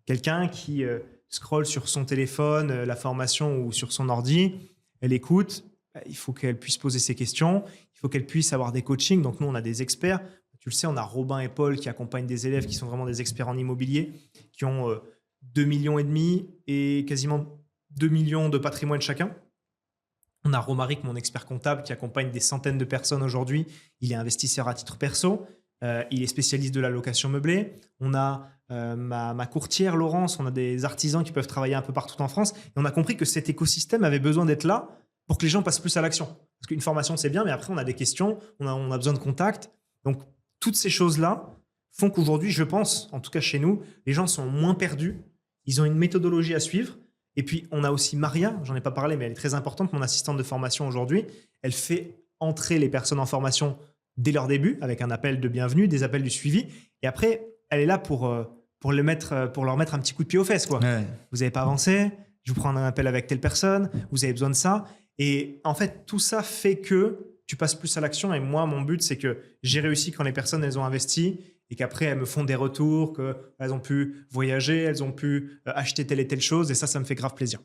Quelqu'un qui scrolle sur son téléphone, la formation ou sur son ordi, elle écoute, il faut qu'elle puisse poser ses questions, il faut qu'elle puisse avoir des coachings. Donc nous, on a des experts. Tu le sais, on a Robin et Paul qui accompagnent des élèves qui sont vraiment des experts en immobilier, qui ont 2,5 millions et quasiment 2 millions de patrimoine chacun. On a Romaric, mon expert comptable, qui accompagne des centaines de personnes aujourd'hui. Il est investisseur à titre perso. Il est spécialiste de la location meublée. On a ma courtière, Laurence. On a des artisans qui peuvent travailler un peu partout en France. Et on a compris que cet écosystème avait besoin d'être là pour que les gens passent plus à l'action. Parce qu'une formation, c'est bien, mais après, on a des questions, on a besoin de contacts. Donc, toutes ces choses-là font qu'aujourd'hui, je pense, en tout cas chez nous, les gens sont moins perdus. Ils ont une méthodologie à suivre. Et puis, on a aussi Maria, j'en ai pas parlé, mais elle est très importante, mon assistante de formation aujourd'hui. Elle fait entrer les personnes en formation dès leur début, avec un appel de bienvenue, des appels du suivi. Et après, elle est là pour leur mettre un petit coup de pied aux fesses, quoi. Ouais. Vous n'avez pas avancé, je vous prends un appel avec telle personne, vous avez besoin de ça. Et en fait, tout ça fait que tu passes plus à l'action. Et moi, mon but, c'est que j'ai réussi quand les personnes, elles ont investi et qu'après, elles me font des retours, qu'elles ont pu voyager, elles ont pu acheter telle et telle chose. Et ça me fait grave plaisir.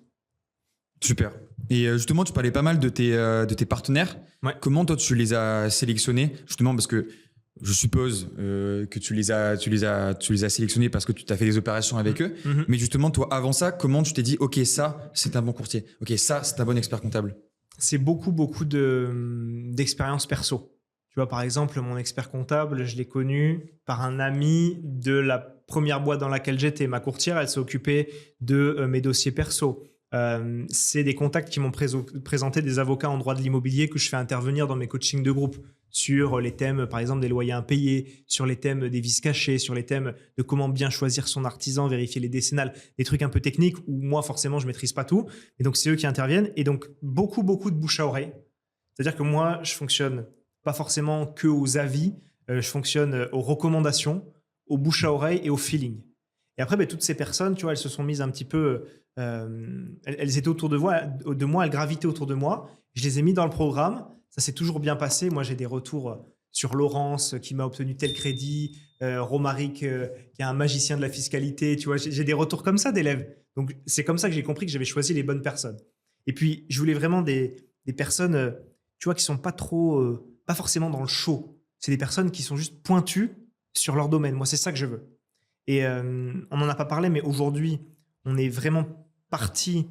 Super. Et justement, tu parlais pas mal de tes partenaires. Ouais. Comment toi, tu les as sélectionnés? Justement, parce que je suppose que tu les as sélectionnés parce que tu t'as fait des opérations avec eux. Mais justement, toi, avant ça, comment tu t'es dit, OK, ça, c'est un bon courtier. OK, ça, c'est un bon expert comptable. C'est beaucoup d'expériences perso. Tu vois, par exemple, mon expert comptable, je l'ai connu par un ami de la première boîte dans laquelle j'étais. Ma courtière, elle s'est occupée de mes dossiers perso. C'est des contacts qui m'ont présenté des avocats en droit de l'immobilier que je fais intervenir dans mes coachings de groupe sur les thèmes, par exemple, des loyers impayés, sur les thèmes des vices cachés, sur les thèmes de comment bien choisir son artisan, vérifier les décennales, des trucs un peu techniques où moi, forcément, je maîtrise pas tout. Et donc, c'est eux qui interviennent. Et donc, beaucoup de bouche à oreille. C'est-à-dire que moi, je fonctionne pas forcément que aux avis, je fonctionne aux recommandations, aux bouche à oreille et au feeling. Et après, toutes ces personnes, tu vois, elles se sont mises un petit peu... elles étaient autour de moi, elles gravitaient autour de moi. Je les ai mis dans le programme. Ça s'est toujours bien passé. Moi, j'ai des retours sur Laurence qui m'a obtenu tel crédit, Romaric qui est un magicien de la fiscalité. Tu vois, j'ai des retours comme ça d'élèves. Donc, c'est comme ça que j'ai compris que j'avais choisi les bonnes personnes. Et puis, je voulais vraiment des personnes, tu vois, qui sont pas forcément dans le show. C'est des personnes qui sont juste pointues sur leur domaine. Moi, c'est ça que je veux. Et on n'en a pas parlé, mais aujourd'hui, on est vraiment parti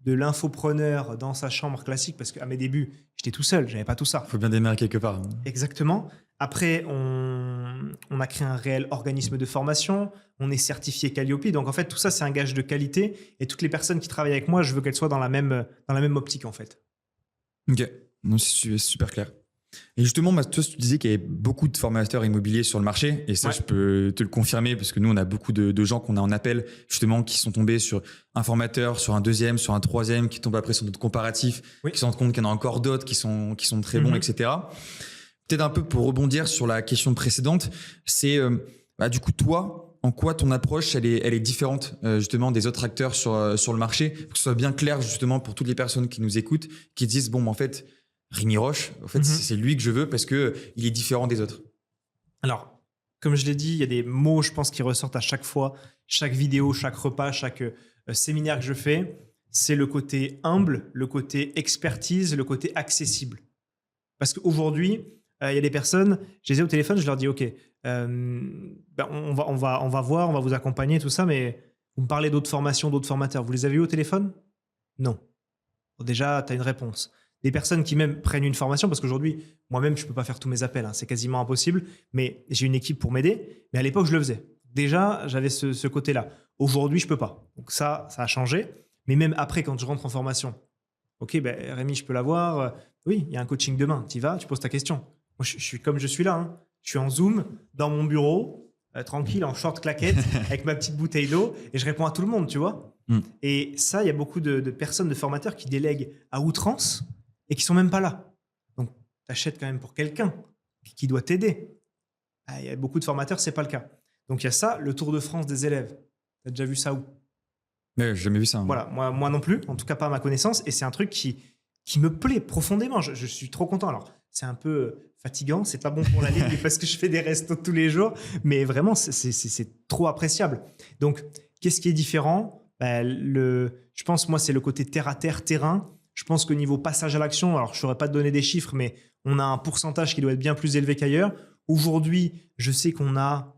de l'infopreneur dans sa chambre classique parce qu'à mes débuts, j'étais tout seul, j'avais pas tout ça. Il faut bien démarrer quelque part. Exactement. Après, on a créé un réel organisme de formation, on est certifié Calliope. Donc en fait, tout ça, c'est un gage de qualité. Et toutes les personnes qui travaillent avec moi, je veux qu'elles soient dans la même optique en fait. Ok, c'est super clair. Et justement, toi, tu disais qu'il y avait beaucoup de formateurs immobiliers sur le marché. Et ça, je peux te le confirmer parce que nous, on a beaucoup de gens qu'on a en appel, justement, qui sont tombés sur un formateur, sur un deuxième, sur un troisième, qui tombent après sur d'autres comparatifs, qui se rendent compte qu'il y en a encore d'autres qui sont très bons, etc. Peut-être un peu pour rebondir sur la question précédente, c'est du coup, toi, en quoi ton approche, elle est différente justement des autres acteurs sur le marché, pour que ce soit bien clair justement pour toutes les personnes qui nous écoutent, qui disent, bon, en fait, Rémi Roche, en fait, c'est lui que je veux parce qu'il est différent des autres. Alors, comme je l'ai dit, il y a des mots, je pense, qui ressortent à chaque fois, chaque vidéo, chaque repas, chaque séminaire que je fais. C'est le côté humble, le côté expertise, le côté accessible. Parce qu'aujourd'hui, il y a des personnes, je les ai au téléphone, je leur dis, OK, on va voir, on va vous accompagner, tout ça, mais vous me parlez d'autres formations, d'autres formateurs. Vous les avez eu au téléphone? Non. Bon, déjà, tu as une réponse. Des personnes qui même prennent une formation, parce qu'aujourd'hui, moi-même, je ne peux pas faire tous mes appels, c'est quasiment impossible, mais j'ai une équipe pour m'aider. Mais à l'époque, je le faisais. Déjà, j'avais ce côté-là. Aujourd'hui, je ne peux pas. Donc ça a changé. Mais même après, quand je rentre en formation, OK, Rémi, je peux l'avoir. Oui, il y a un coaching demain. Tu y vas, tu poses ta question. Moi, je suis comme je suis là. Je suis en Zoom, dans mon bureau, tranquille, en short claquette, avec ma petite bouteille d'eau, et je réponds à tout le monde, tu vois. Et ça, il y a beaucoup de personnes, de formateurs qui délèguent à outrance et qui sont même pas là. Donc, tu achètes quand même pour quelqu'un qui doit t'aider. Il y a beaucoup de formateurs, c'est pas le cas. Donc, il y a ça, le Tour de France des élèves. Tu as déjà vu ça où? J'ai jamais vu ça. Voilà, moi non plus, en tout cas pas à ma connaissance. Et c'est un truc qui me plaît profondément. Je suis trop content. Alors, c'est un peu fatigant, c'est pas bon pour la ligne parce que je fais des restos tous les jours, mais vraiment, c'est trop appréciable. Donc, qu'est-ce qui est différent? Je pense, moi, c'est le côté terre-à-terre, terrain. Je pense qu'au niveau passage à l'action, alors je ne saurais pas te donner des chiffres, mais on a un pourcentage qui doit être bien plus élevé qu'ailleurs. Aujourd'hui, je sais qu'on a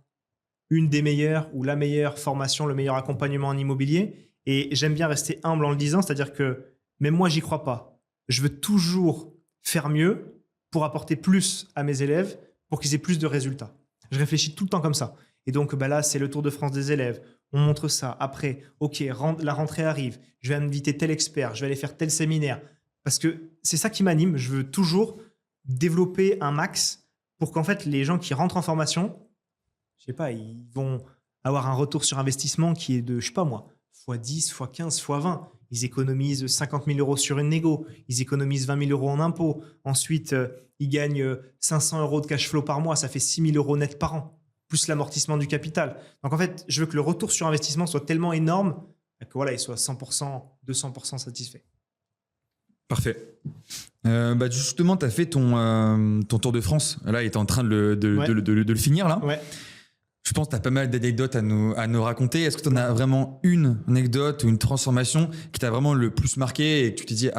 une des meilleures ou la meilleure formation, le meilleur accompagnement en immobilier. Et j'aime bien rester humble en le disant, c'est-à-dire que même moi, j'y crois pas. Je veux toujours faire mieux pour apporter plus à mes élèves, pour qu'ils aient plus de résultats. Je réfléchis tout le temps comme ça. Et donc là, c'est le Tour de France des élèves. On montre ça. Après, OK, la rentrée arrive. Je vais inviter tel expert. Je vais aller faire tel séminaire. Parce que c'est ça qui m'anime. Je veux toujours développer un max pour qu'en fait, les gens qui rentrent en formation, je sais pas, ils vont avoir un retour sur investissement qui est de, je sais pas moi, x10, x15, x20. Ils économisent 50 000 euros sur une négo. Ils économisent 20 000 euros en impôts. Ensuite, ils gagnent 500 euros de cash flow par mois. Ça fait 6 000 euros net par an, plus l'amortissement du capital. Donc, en fait, je veux que le retour sur investissement soit tellement énorme que voilà, ils soient 100%, 200% satisfaits. Parfait. Justement, tu as fait ton Tour de France. Là, il est en train de le finir. Là. Ouais. Je pense que tu as pas mal d'anecdotes à nous raconter. Est-ce que tu en as vraiment une anecdote ou une transformation qui t'a vraiment le plus marqué et que tu t'es dit,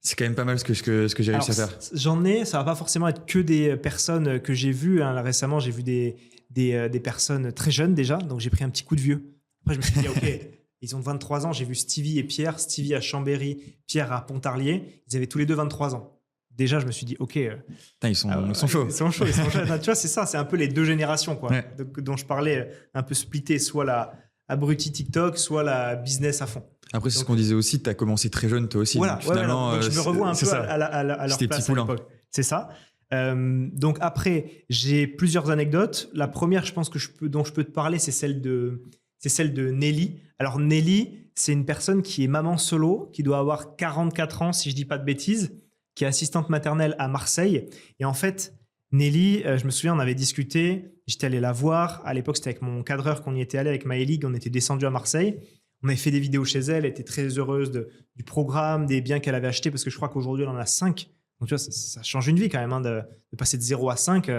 c'est quand même pas mal ce que j'ai réussi à faire? J'en ai, ça va pas forcément être que des personnes que j'ai vues. Hein. Là, récemment, j'ai vu des personnes très jeunes déjà, donc j'ai pris un petit coup de vieux. Après, je me suis dit, ok, ils ont 23 ans. J'ai vu Stevie et Pierre. Stevie à Chambéry, Pierre à Pontarlier. Ils avaient tous les deux 23 ans. Déjà, je me suis dit, ok. Ils sont chauds. Ils sont chauds. Tu vois, c'est ça, c'est un peu les deux générations quoi, ouais. dont je parlais, un peu splitté, soit la abruti TikTok, soit la business à fond. Après, c'est ce qu'on disait aussi, tu as commencé très jeune toi aussi. Voilà, donc, finalement, donc je me revois un peu à leur place à l'époque. C'est ça. Donc après, j'ai plusieurs anecdotes. La première, je pense dont je peux te parler, c'est celle de Nelly. Alors Nelly, c'est une personne qui est maman solo, qui doit avoir 44 ans, si je dis pas de bêtises, qui est assistante maternelle à Marseille. Et en fait, Nelly, je me souviens, on avait discuté, j'étais allé la voir. À l'époque, c'était avec mon cadreur qu'on y était allé, avec Maëlig, on était descendu à Marseille. On avait fait des vidéos chez elle, elle était très heureuse du programme, des biens qu'elle avait achetés, parce que je crois qu'aujourd'hui, elle en a 5. Donc tu vois, ça change une vie quand même, hein, de passer de 0 à 5.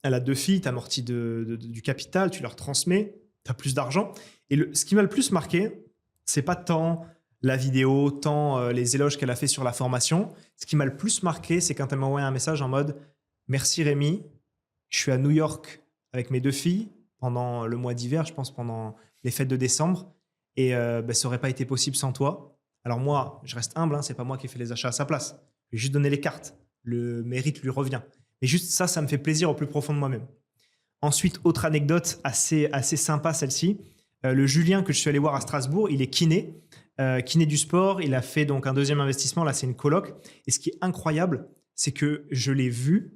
Elle a 2 filles, tu amortis du capital, tu leur transmets, tu as plus d'argent. Et ce qui m'a le plus marqué, c'est pas tant la vidéo, tant les éloges qu'elle a fait sur la formation. Ce qui m'a le plus marqué, c'est quand elle m'a envoyé un message en mode « Merci Rémi, je suis à New York avec mes 2 filles pendant le mois d'hiver, je pense pendant les fêtes de décembre, et ça n'aurait pas été possible sans toi. Alors moi, je reste humble, hein, c'est pas moi qui ai fait les achats à sa place. Je vais juste donner les cartes. Le mérite lui revient. Mais juste ça me fait plaisir au plus profond de moi-même. » Ensuite, autre anecdote assez sympa celle-ci. Le Julien que je suis allé voir à Strasbourg, il est kiné du sport. Il a fait donc un deuxième investissement. Là, c'est une coloc. Et ce qui est incroyable, c'est que je l'ai vu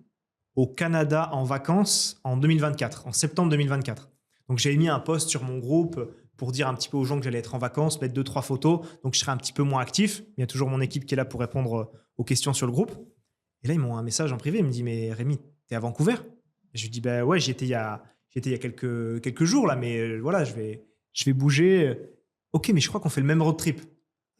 au Canada en vacances en 2024, en septembre 2024. Donc, j'avais mis un post sur mon groupe pour dire un petit peu aux gens que j'allais être en vacances, mettre 2-3 photos. Donc, je serai un petit peu moins actif. Il y a toujours mon équipe qui est là pour répondre aux questions sur le groupe. Et là, ils m'ont un message en privé. Ils me disent « Mais Rémi, t'es à Vancouver ?» Et je lui dis « Ouais, j'y étais il y a quelques jours, là, mais voilà, je vais bouger. » Ok, mais je crois qu'on fait le même road trip.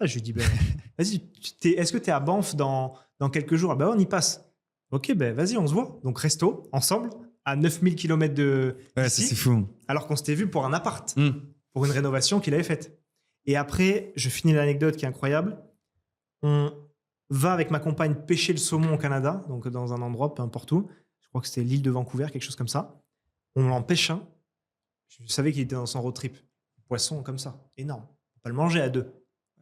Je lui dis vas-y, est-ce que tu es à Banff dans quelques jours? On y passe. Ok, vas-y, on se voit. Donc, resto, ensemble, à 9000 km de ouais, ici, ça, c'est fou. Alors qu'on s'était vu pour un appart, pour une rénovation qu'il avait faite. Et après, je finis l'anecdote qui est incroyable. On va avec ma compagne pêcher le saumon au Canada, donc dans un endroit, peu importe où. Je crois que c'était l'île de Vancouver, quelque chose comme ça. On en pêche un. Je savais qu'il était dans son road trip. Poisson comme ça, énorme. On peut pas le manger à 2.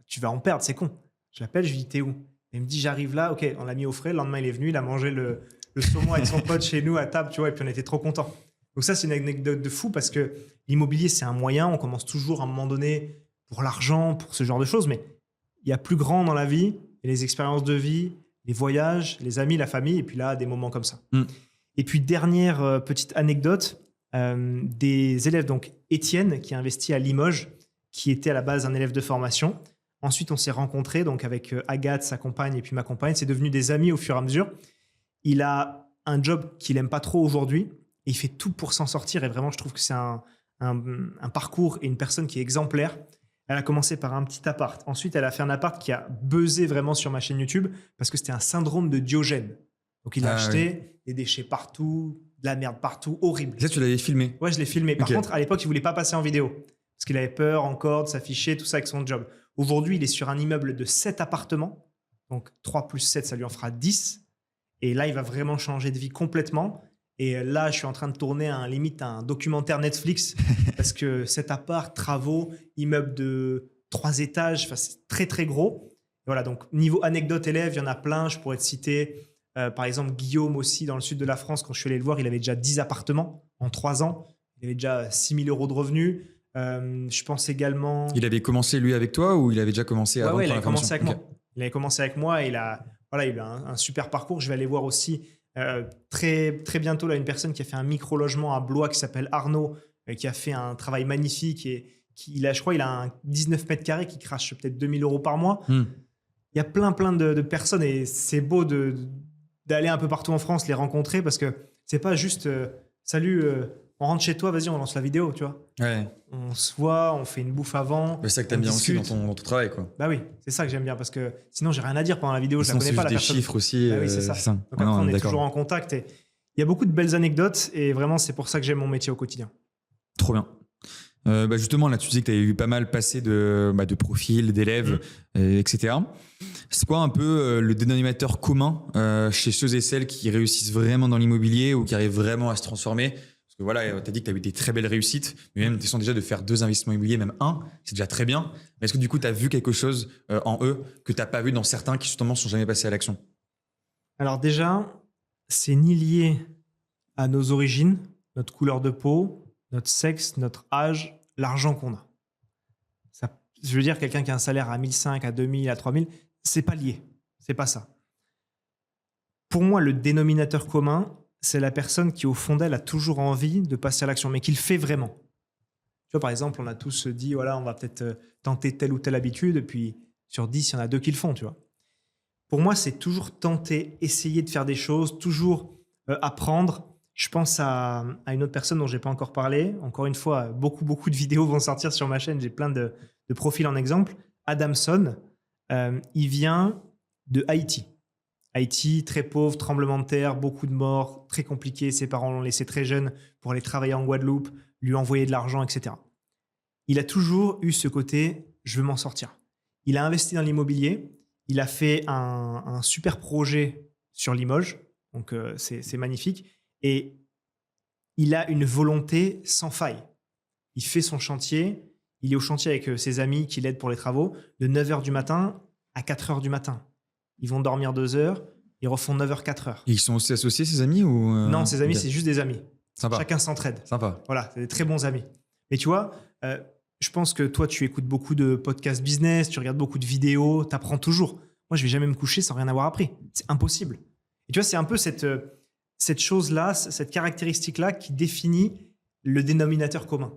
Tu vas en perdre, c'est con. Je l'appelle, je lui dis t'es où? Et il me dit j'arrive là. Ok, on l'a mis au frais. Le lendemain, il est venu, il a mangé le saumon avec son pote chez nous à table, tu vois. Et puis on était trop contents. Donc ça, c'est une anecdote de fou parce que l'immobilier, c'est un moyen. On commence toujours à un moment donné pour l'argent, pour ce genre de choses, mais il y a plus grand dans la vie. Et les expériences de vie, les voyages, les amis, la famille, et puis là, des moments comme ça. Et puis, dernière petite anecdote, des élèves, donc Étienne, qui a investi à Limoges, qui était à la base un élève de formation. Ensuite, on s'est rencontrés, donc avec Agathe, sa compagne, et puis ma compagne. C'est devenu des amis au fur et à mesure. Il a un job qu'il n'aime pas trop aujourd'hui, et il fait tout pour s'en sortir. Et vraiment, je trouve que c'est un parcours et une personne qui est exemplaire. Elle a commencé par un petit appart. Ensuite, elle a fait un appart qui a buzzé vraiment sur ma chaîne YouTube parce que c'était un syndrome de Diogène. Donc, il a acheté des déchets partout, de la merde partout, horrible. Ça, tu l'avais filmé? Ouais, je l'ai filmé. Par contre, à l'époque, il ne voulait pas passer en vidéo parce qu'il avait peur encore de s'afficher, tout ça avec son job. Aujourd'hui, il est sur un immeuble de 7 appartements. Donc, 3 plus 7, ça lui en fera 10. Et là, il va vraiment changer de vie complètement. Et là, je suis en train de tourner limite un documentaire Netflix parce que cet appart, travaux, immeuble de 3 étages, c'est très, très gros. Et voilà, donc niveau anecdote élève, il y en a plein. Je pourrais te citer, par exemple, Guillaume aussi, dans le sud de la France. Quand je suis allé le voir, il avait déjà 10 appartements en 3 ans. Il avait déjà 6 000 € de revenus. Je pense également… Il avait commencé, lui, avec toi ou il avait déjà commencé avant? Ouais, il avait commencé avec moi. Il avait commencé avec moi et il a eu un super parcours. Je vais aller voir aussi… très, très bientôt là, une personne qui a fait un micro-logement à Blois qui s'appelle Arnaud, qui a fait un travail magnifique et je crois qu'il a un 19 mètres carrés qui crache peut-être 2 000 € par mois. Il y a plein de personnes et c'est beau d'aller un peu partout en France, les rencontrer parce que c'est pas juste salut, on rentre chez toi, vas-y, on lance la vidéo, tu vois. Ouais. On se voit, on fait une bouffe avant. C'est ça que t'aimes on bien aussi discute. dans ton travail, quoi. Bah oui, c'est ça que j'aime bien parce que sinon, j'ai rien à dire pendant la vidéo. Je la Sinon, connais c'est pas, juste la des personne. chiffres aussi. Bah oui, c'est ça. Donc Ah après, non, on est d'accord. toujours en contact et il y a beaucoup de belles anecdotes et vraiment, c'est pour ça que j'aime mon métier au quotidien. Trop bien. Justement, là, tu disais que tu avais eu pas mal passé de profils, d'élèves, etc. C'est quoi un peu le dénominateur commun chez ceux et celles qui réussissent vraiment dans l'immobilier ou qui arrivent vraiment à se transformer? Parce que voilà, tu as dit que tu as eu des très belles réussites, mais même tu sens déjà de faire 2 investissements immobiliers, même un, c'est déjà très bien. Mais est-ce que du coup, tu as vu quelque chose en eux que tu n'as pas vu dans certains qui justement sont jamais passés à l'action? Alors déjà, c'est ni lié à nos origines, notre couleur de peau, notre sexe, notre âge, l'argent qu'on a. Ça, je veux dire, quelqu'un qui a un salaire à 1500, à 2000, à 3000, c'est pas lié. C'est pas ça. Pour moi, le dénominateur commun, c'est la personne qui, au fond d'elle, a toujours envie de passer à l'action, mais qui le fait vraiment. Tu vois, par exemple, on a tous dit, voilà, on va peut-être tenter telle ou telle habitude, et puis sur 10, il y en a 2 qui le font, tu vois. Pour moi, c'est toujours tenter, essayer de faire des choses, toujours apprendre. Je pense à une autre personne dont je n'ai pas encore parlé. Encore une fois, beaucoup de vidéos vont sortir sur ma chaîne. J'ai plein de profils en exemple. Adamson, il vient de Haïti. Haïti, très pauvre, tremblement de terre, beaucoup de morts, très compliqué. Ses parents l'ont laissé très jeune pour aller travailler en Guadeloupe, lui envoyer de l'argent, etc. Il a toujours eu ce côté « je veux m'en sortir ». Il a investi dans l'immobilier. Il a fait un super projet sur Limoges. Donc, c'est magnifique. Et il a une volonté sans faille. Il fait son chantier, il est au chantier avec ses amis qui l'aident pour les travaux, de 9h du matin à 4h du matin. Ils vont dormir 2 heures, ils refont 9h, 4h. Et ils sont aussi associés, ces amis ou Non, ses amis, Ok. c'est juste des amis. Sympa. Chacun s'entraide. Sympa. Voilà, c'est des très bons amis. Mais tu vois, je pense que toi, tu écoutes beaucoup de podcasts business, tu regardes beaucoup de vidéos, tu apprends toujours. Moi, je vais jamais me coucher sans rien avoir appris. C'est impossible. Et tu vois, c'est un peu cette chose-là, cette caractéristique-là qui définit le dénominateur commun.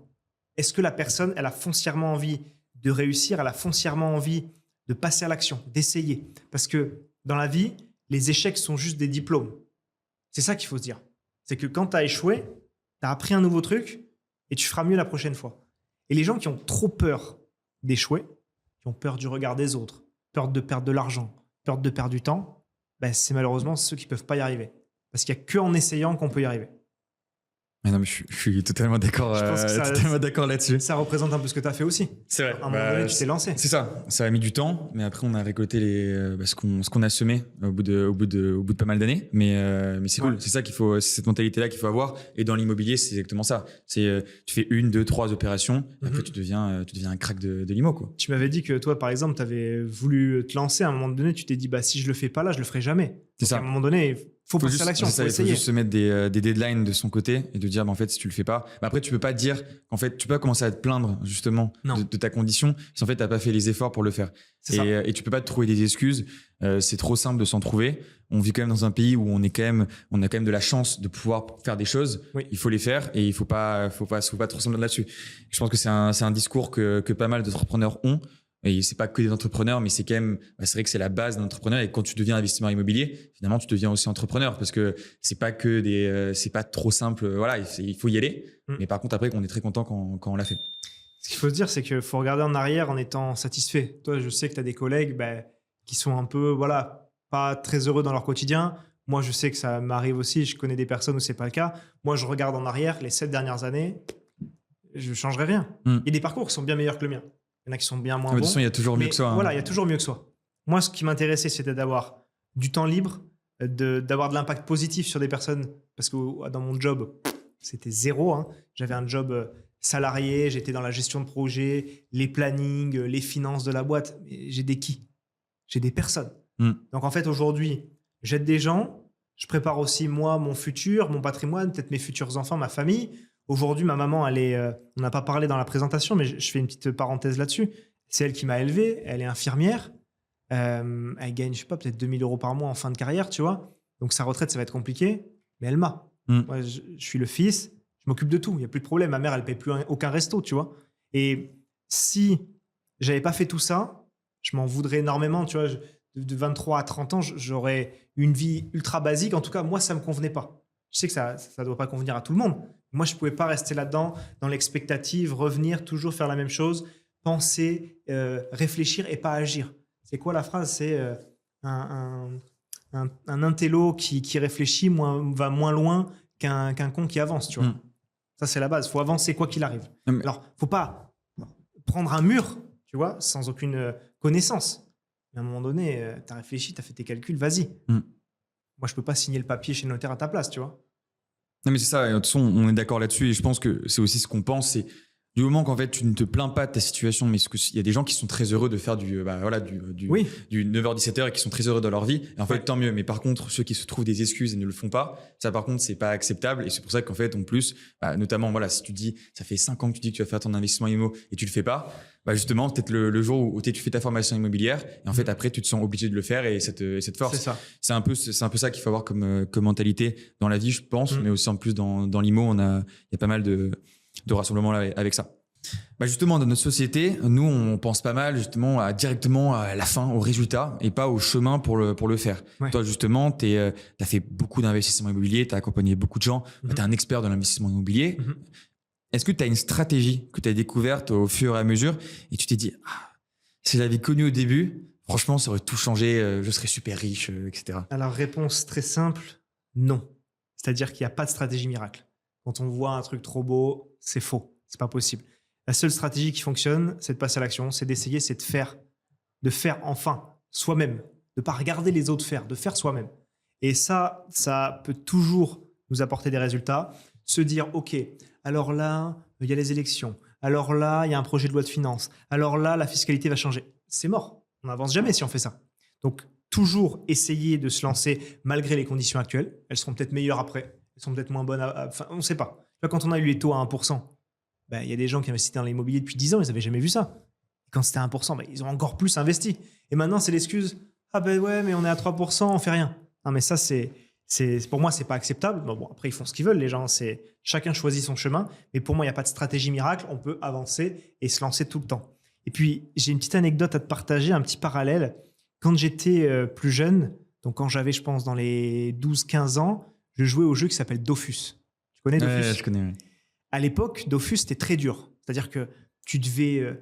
Est-ce que la personne, elle a foncièrement envie de réussir, elle a foncièrement envie de passer à l'action, d'essayer? Parce que dans la vie, les échecs sont juste des diplômes. C'est ça qu'il faut se dire. C'est que quand tu as échoué, tu as appris un nouveau truc et tu feras mieux la prochaine fois. Et les gens qui ont trop peur d'échouer, qui ont peur du regard des autres, peur de perdre de l'argent, peur de perdre du temps, ben c'est malheureusement ceux qui ne peuvent pas y arriver. Parce qu'il n'y a qu'en essayant qu'on peut y arriver. Mais non, mais je suis totalement d'accord, Je pense que totalement d'accord là-dessus. Ça représente un peu ce que tu as fait aussi. C'est vrai. À un moment donné, tu t'es lancé. C'est ça. Ça a mis du temps, mais après on a récolté ce qu'on a semé au bout de pas mal d'années. Mais c'est cool. Ouais. C'est ça qu'il faut, c'est cette mentalité-là qu'il faut avoir. Et dans l'immobilier, c'est exactement ça. C'est tu fais 1, 2, 3 opérations, et après tu deviens un crack de l'IMO, quoi. Tu m'avais dit que toi, par exemple, tu avais voulu te lancer. À un moment donné, tu t'es dit, bah, si je le fais pas là, je le ferai jamais. C'est Donc, ça. À un moment donné, il faut passer à l'action, c'est ça, faut il faut essayer. juste se mettre des deadlines de son côté et de dire, bah, en fait, si tu le fais pas, bah, après, tu peux pas dire qu'en fait, tu peux pas commencer à te plaindre, justement, Non. de ta condition, si en fait, t'as pas fait les efforts pour le faire. C'est ça. Et tu peux pas te trouver des excuses. C'est trop simple de s'en trouver. On vit quand même dans un pays où on a quand même de la chance de pouvoir faire des choses. Oui. Il faut les faire et il faut pas trop s'en là-dessus. Je pense que c'est un discours que pas mal d'entrepreneurs ont. Et c'est pas que des entrepreneurs, mais c'est quand même, c'est vrai que c'est la base d'un entrepreneur. Et quand tu deviens investisseur immobilier, finalement, tu deviens aussi entrepreneur parce que c'est pas que c'est pas trop simple. Voilà, il faut y aller. Mais par contre, après, on est très content quand on l'a fait. Ce qu'il faut se dire, c'est qu'il faut regarder en arrière en étant satisfait. Toi, je sais que tu as des collègues qui sont un peu, voilà, pas très heureux dans leur quotidien. Moi, je sais que ça m'arrive aussi. Je connais des personnes où c'est pas le cas. Moi, je regarde en arrière les 7 dernières années. Je changerai rien. Il y a des parcours qui sont bien meilleurs que le mien. Il y en a qui sont bien moins De toute bons. façon, il y a toujours mieux que soi. Voilà, il y a toujours mieux que soi. Moi, ce qui m'intéressait, c'était d'avoir du temps libre, d'avoir de l'impact positif sur des personnes. Parce que dans mon job, c'était zéro. Hein. J'avais un job salarié, j'étais dans la gestion de projet, les plannings, les finances de la boîte. Mais j'ai des qui? J'ai des personnes. Donc en fait, aujourd'hui, j'aide des gens. Je prépare aussi, moi, mon futur, mon patrimoine, peut-être mes futurs enfants, ma famille. Aujourd'hui, ma maman, on n'a pas parlé dans la présentation, mais je fais une petite parenthèse là-dessus. C'est elle qui m'a élevé. Elle est infirmière. Elle gagne, je sais pas, peut-être 2000 € par mois en fin de carrière, tu vois. Donc sa retraite, ça va être compliqué. Mais elle m'a. Moi, je suis le fils. Je m'occupe de tout. Il n'y a plus de problème. Ma mère, elle ne paye plus aucun resto, tu vois. Et si j'avais pas fait tout ça, je m'en voudrais énormément, tu vois. De 23 à 30 ans, j'aurais une vie ultra basique. En tout cas, moi, ça ne me convenait pas. Je sais que ça ne doit pas convenir à tout le monde. Moi, je ne pouvais pas rester là-dedans, dans l'expectative, revenir, toujours faire la même chose, penser, réfléchir et pas agir. C'est quoi la phrase? C'est un intello qui réfléchit va moins loin qu'un con qui avance, tu vois. Ça, c'est la base. Il faut avancer quoi qu'il arrive. Alors, il ne faut pas prendre un mur, tu vois, sans aucune connaissance. Mais à un moment donné, tu as réfléchi, tu as fait tes calculs, vas-y. Moi, je ne peux pas signer le papier chez le notaire à ta place, tu vois. Non, mais c'est ça. De toute façon, on est d'accord là-dessus. Et je pense que c'est aussi ce qu'on pense. C'est du moment qu'en fait, tu ne te plains pas de ta situation, mais il y a des gens qui sont très heureux de faire du 9h-17h et qui sont très heureux dans leur vie. Et en fait, tant mieux. Mais par contre, ceux qui se trouvent des excuses et ne le font pas, ça, par contre, c'est pas acceptable. Et c'est pour ça qu'en fait, en plus, notamment, voilà, si tu dis, ça fait 5 ans que tu dis que tu vas faire ton investissement immo et tu le fais pas, justement, peut-être le jour où tu fais ta formation immobilière et en fait, après, tu te sens obligé de le faire et cette force. C'est ça. C'est un peu ça qu'il faut avoir comme mentalité dans la vie, je pense, mais aussi en plus dans l'immo, il y a pas mal de rassemblements là avec ça. Justement, dans notre société, nous, on pense pas mal justement directement à la fin, au résultat et pas au chemin pour le faire. Ouais. Toi, justement, tu as fait beaucoup d'investissements immobiliers, tu as accompagné beaucoup de gens, tu es un expert dans l'investissement immobilier. Est-ce que tu as une stratégie que tu as découverte au fur et à mesure et tu t'es dit, si j'avais connu au début, franchement, ça aurait tout changé, je serais super riche, etc. Alors, réponse très simple, non. C'est-à-dire qu'il n'y a pas de stratégie miracle. Quand on voit un truc trop beau, c'est faux, c'est pas possible. La seule stratégie qui fonctionne, c'est de passer à l'action, c'est d'essayer, c'est de faire enfin soi-même, de ne pas regarder les autres faire, de faire soi-même. Et ça peut toujours nous apporter des résultats. Se dire, OK, alors là, il y a les élections. Alors là, il y a un projet de loi de finances. Alors là, la fiscalité va changer. C'est mort. On n'avance jamais si on fait ça. Donc, toujours essayer de se lancer malgré les conditions actuelles. Elles seront peut-être meilleures après. Elles sont peut-être moins bonnes. Enfin, on ne sait pas. Quand on a eu les taux à 1%, il y a des gens qui investissent dans l'immobilier depuis 10 ans, ils n'avaient jamais vu ça. Et quand c'était à 1%, ils ont encore plus investi. Et maintenant, c'est l'excuse. Ouais, mais on est à 3%, on fait rien. Non, mais ça, pour moi, c'est pas acceptable. Bon, après, ils font ce qu'ils veulent, les gens. Chacun choisit son chemin. Mais pour moi, il n'y a pas de stratégie miracle. On peut avancer et se lancer tout le temps. Et puis, j'ai une petite anecdote à te partager, un petit parallèle. Quand j'étais plus jeune, donc quand j'avais, je pense, dans les 12-15 ans, je jouais au jeu qui s'appelle Dofus. Tu connais Dofus? Je connais, oui. À l'époque, Dofus, c'était très dur. C'est-à-dire que tu devais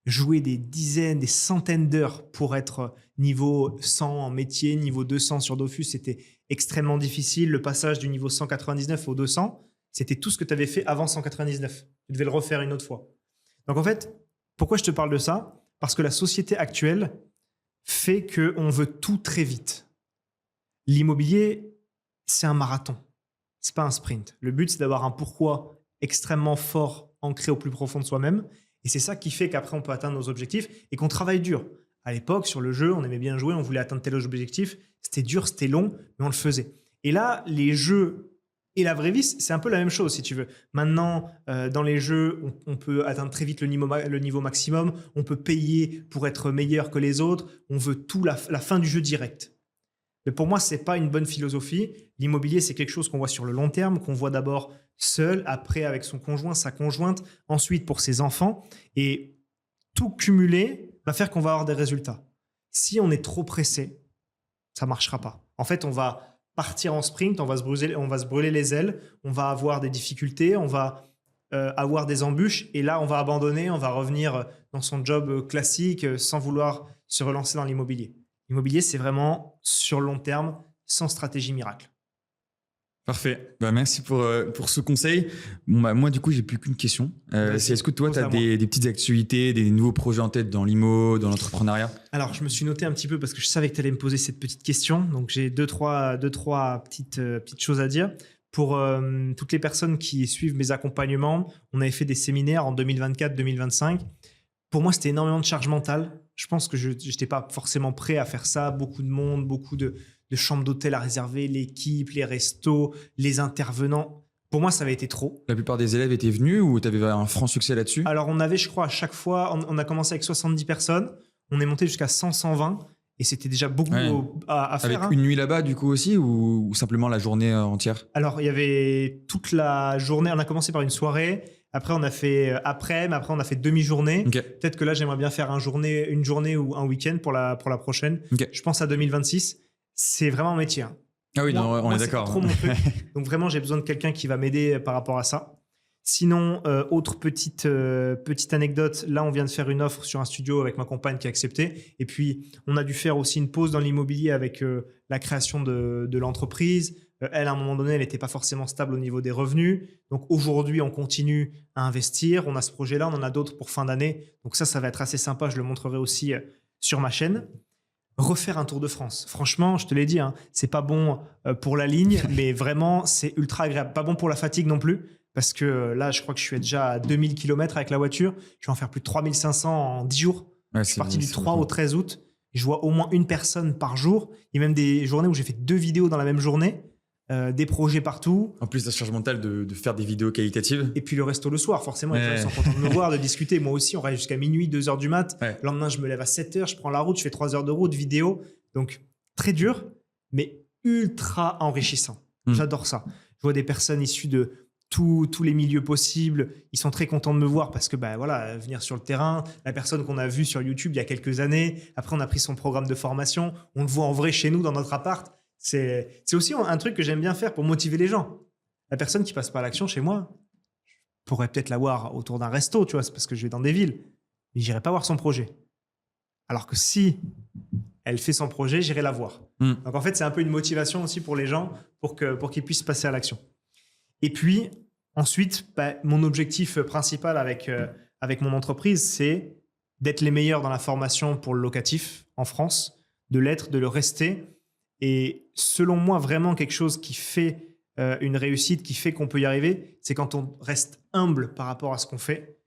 jouer des dizaines, des centaines d'heures pour être niveau 100 en métier, niveau 200 sur Dofus. C'était extrêmement difficile. Le passage du niveau 199 au 200, c'était tout ce que tu avais fait avant 199. Tu devais le refaire une autre fois. Donc en fait, pourquoi je te parle de ça? Parce que la société actuelle fait qu'on veut tout très vite. L'immobilier, c'est un marathon. C'est pas un sprint. Le but, c'est d'avoir un pourquoi extrêmement fort, ancré au plus profond de soi-même. Et c'est ça qui fait qu'après, on peut atteindre nos objectifs et qu'on travaille dur. À l'époque, sur le jeu, on aimait bien jouer, on voulait atteindre tel objectif. C'était dur, c'était long, mais on le faisait. Et là, les jeux et la vraie vie, c'est un peu la même chose, si tu veux. Maintenant, dans les jeux, on peut atteindre très vite le niveau maximum. On peut payer pour être meilleur que les autres. On veut tout, la fin du jeu direct. Mais pour moi, ce n'est pas une bonne philosophie. L'immobilier, c'est quelque chose qu'on voit sur le long terme, qu'on voit d'abord seul, après avec son conjoint, sa conjointe, ensuite pour ses enfants. Et tout cumulé va faire qu'on va avoir des résultats. Si on est trop pressé, ça ne marchera pas. En fait, on va partir en sprint, on va se brûler les ailes, on va avoir des difficultés, on va avoir des embûches. Et là, on va abandonner, on va revenir dans son job classique sans vouloir se relancer dans l'immobilier. L'immobilier, c'est vraiment sur le long terme, sans stratégie miracle. Parfait. Merci pour ce conseil. Moi, du coup, j'ai plus qu'une question. Est-ce que toi, tu as des petites actualités, des nouveaux projets en tête dans l'IMO, dans l'entrepreneuriat? Alors, je me suis noté un petit peu parce que je savais que tu allais me poser cette petite question. Donc, j'ai deux, trois petites choses à dire. Pour toutes les personnes qui suivent mes accompagnements, on avait fait des séminaires en 2024-2025. Pour moi, c'était énormément de charge mentale. Je pense que je n'étais pas forcément prêt à faire ça. Beaucoup de monde, beaucoup de chambres d'hôtel à réserver, l'équipe, les restos, les intervenants. Pour moi, ça avait été trop. La plupart des élèves étaient venus ou tu avais un franc succès là-dessus? Alors, on avait, je crois, à chaque fois, on a commencé avec 70 personnes. On est monté jusqu'à 100, 120. Et c'était déjà beaucoup à faire. Avec une nuit là-bas, du coup, aussi, ou simplement la journée entière? Alors, il y avait toute la journée. On a commencé par une soirée. Après, on a fait après-midi. Après, on a fait demi-journée. Okay. Peut-être que là, j'aimerais bien faire une journée ou un week-end pour la prochaine. Okay. Je pense à 2026. C'est vraiment un métier. Ah oui, non, on est c'est pas d'accord. trop mon truc. Donc vraiment, j'ai besoin de quelqu'un qui va m'aider par rapport à ça. Sinon, autre petite anecdote, là on vient de faire une offre sur un studio avec ma compagne qui a accepté. Et puis on a dû faire aussi une pause dans l'immobilier avec la création de l'entreprise. Elle, à un moment donné, elle n'était pas forcément stable au niveau des revenus. Donc aujourd'hui, on continue à investir. On a ce projet-là, on en a d'autres pour fin d'année. Donc ça va être assez sympa. Je le montrerai aussi sur ma chaîne. Refaire un Tour de France. Franchement, je te l'ai dit, hein, c'est pas bon pour la ligne, mais vraiment, c'est ultra agréable. Pas bon pour la fatigue non plus, parce que là, je crois que je suis déjà à 2000 km avec la voiture. Je vais en faire plus de 3500 en 10 jours. Ouais, Je suis parti du 3 au 13 août. Je vois au moins une personne par jour. Il y a même des journées où j'ai fait 2 vidéos dans la même journée. Des projets partout. En plus, la charge mentale de faire des vidéos qualitatives. Et puis le resto le soir, forcément, les gens sont contents de me voir, de discuter. Moi aussi, on reste jusqu'à minuit, 2 heures du mat. Ouais. Le lendemain, je me lève à 7 heures, je prends la route, je fais 3 heures de route, vidéo. Donc, très dur, mais ultra enrichissant. J'adore ça. Je vois des personnes issues de tous les milieux possibles. Ils sont très contents de me voir parce que, voilà, venir sur le terrain, la personne qu'on a vue sur YouTube il y a quelques années, après, on a pris son programme de formation, on le voit en vrai chez nous, dans notre appart. C'est aussi un truc que j'aime bien faire pour motiver les gens. La personne qui passe pas à l'action chez moi, je pourrais peut-être la voir autour d'un resto, tu vois, c'est parce que je vais dans des villes, mais j'irai pas voir son projet. Alors que si elle fait son projet, j'irai la voir. Donc en fait, c'est un peu une motivation aussi pour les gens pour qu'ils puissent passer à l'action. Et puis ensuite, mon objectif principal avec mon entreprise, c'est d'être les meilleurs dans la formation pour le locatif en France, de l'être, de le rester. Et selon moi, vraiment quelque chose qui fait une réussite, qui fait qu'on peut y arriver, c'est quand on reste humble par rapport à ce qu'on fait.